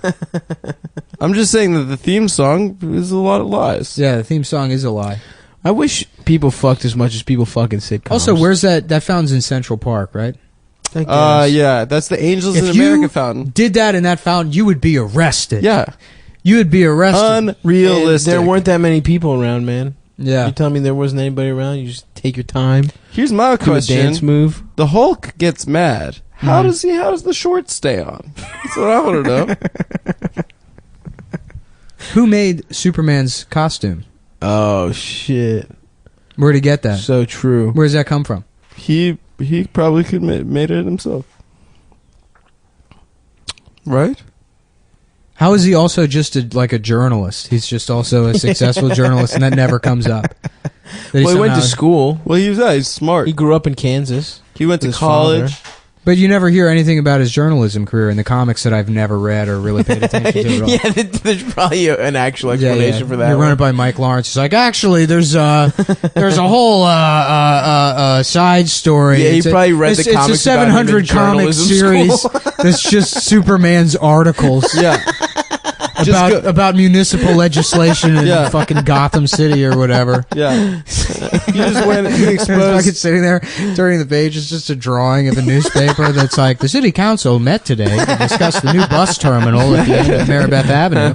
I'm just saying that the theme song is a lot of lies. Yeah, the theme song is a lie. I wish people fucked as much as people fuck in sitcoms. Also, where's that fountain's in Central Park, right? I guess. Yeah, that's the Angels in If America you fountain. did that in that fountain, you would be arrested. Yeah. You would be arrested. And Unrealistic. there weren't that many people around, man. Yeah. You tell me there wasn't anybody around. You just take your time. Here's my Do a dance question. move. The Hulk gets mad. How does the shorts stay on? That's what I want to know. Who made Superman's costume? Oh shit! Where'd he get that? So true. Where does that come from? He probably could made it himself. Right? How is he also just a journalist? He's just also a successful journalist, and that never comes up. That Well, he went to somehow- school. Well, he's smart. He grew up in Kansas. He went to His college. father. But you never hear anything about his journalism career in the comics that I've never read or really paid attention to at all. Yeah, there's probably an actual explanation for that. You run one. it by Mike Lawrence. He's like, actually, there's a whole side story. Yeah, he It's probably read the it's a comics about him in 700 comic journalism series school. that's just Superman's articles. Yeah. about municipal legislation in Yeah. fucking Gotham City or whatever. Yeah. You just went. You Fucking exposed. sitting there, turning the page, it's just a drawing of a newspaper that's like, the city council met today to discuss the new bus terminal at the end of Maribeth Avenue.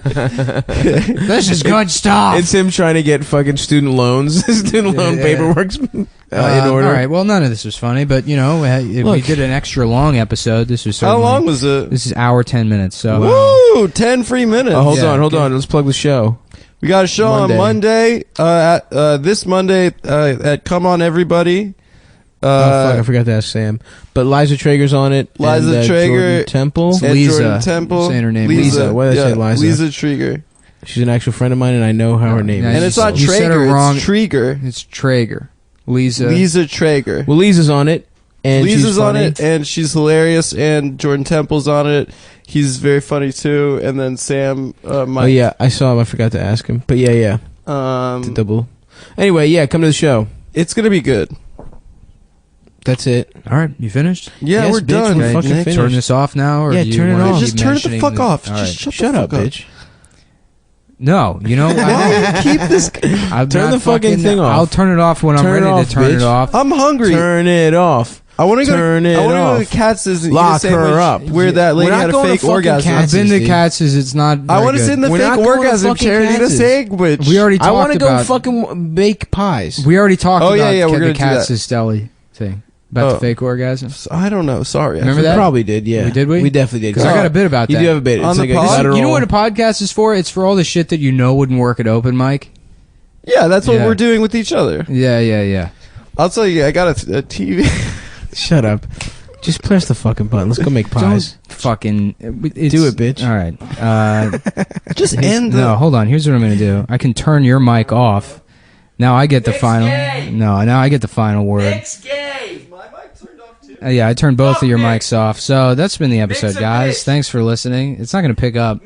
This is good stuff. It's him trying to get fucking student loans. Student loan Yeah. paperwork's in order. All right, well, none of this was funny, but, you know, we Look. did an extra long episode. This was How certainly- long was it? This is hour 10 minutes. So Woo! 10 free minutes. Oh, hold Yeah, on. Let's plug the show. We got a show on Monday. This Monday at Come On Everybody. Oh, fuck, I forgot to ask Sam. But Liza Traeger's on it. Liza and, Traeger. Jordan Temple. It's And Lisa. Jordan Temple. Saying her name. Lisa. Why did I say Liza? Lisa Traeger. She's an actual friend of mine, and I know how her name Yeah, is. And it's not You said it Traeger, wrong. it's Traeger. it's Traeger. Lisa. Lisa Traeger. Well, Lisa's on it. And Lisa's she's on funny. it, and she's hilarious, and Jordan Temple's on it. He's very funny, too. And then Sam, Mike. Oh, yeah. I saw him. I forgot to ask him. But yeah. The double. Anyway, yeah, come to the show. It's going to be good. That's it. All right, you finished? Yeah, Yes, we're bitch, done. we're fucking Nick, finished. turn this off now? Or Yeah, do you turn it wanna off. keep Just turn it the mentioning fuck off. All right. Just Shut the up, fuck bitch. No, you know, Keep this. I'm Turn not the fucking thing off. I'll turn it off when I'm Turn it ready off, to turn bitch. it off. I'm hungry. Turn it off. I want to go. Turn it I want to go off. to Katz's and Lock eat a sandwich her up. where that lady We're not had a going to fake fucking orgasm. I've been to Katz's, dude. Katz's. It's not. I want to sit in the We're fake not going to orgasm fucking chair and eat a Katz's. sandwich. We already talked I want to go about. fucking bake pies. We already talked Oh, about yeah, we're the gonna do that. Katz's deli thing about Oh. the fake orgasm. I don't know. Sorry. Remember We that? probably did, yeah. Did we? We definitely did. Because I got a bit about You that. do have a bit. On It's the like pod? a guttural. You know what a podcast is for? It's for all the shit that you know wouldn't work at open mic. Yeah, that's what Yeah. we're doing with each other. Yeah. I'll tell you, I got a TV. Shut up. Just press the fucking button. Let's go make pies. Don't fucking Do it, bitch. All right. Just end the. No, hold on. Here's what I'm going to do. I can turn your mic off. Now I get the final. No, now I get the final word. My mic turned off too. Yeah, I turned both of your mics off. So that's been the episode, guys. Thanks for listening. It's not going to pick up.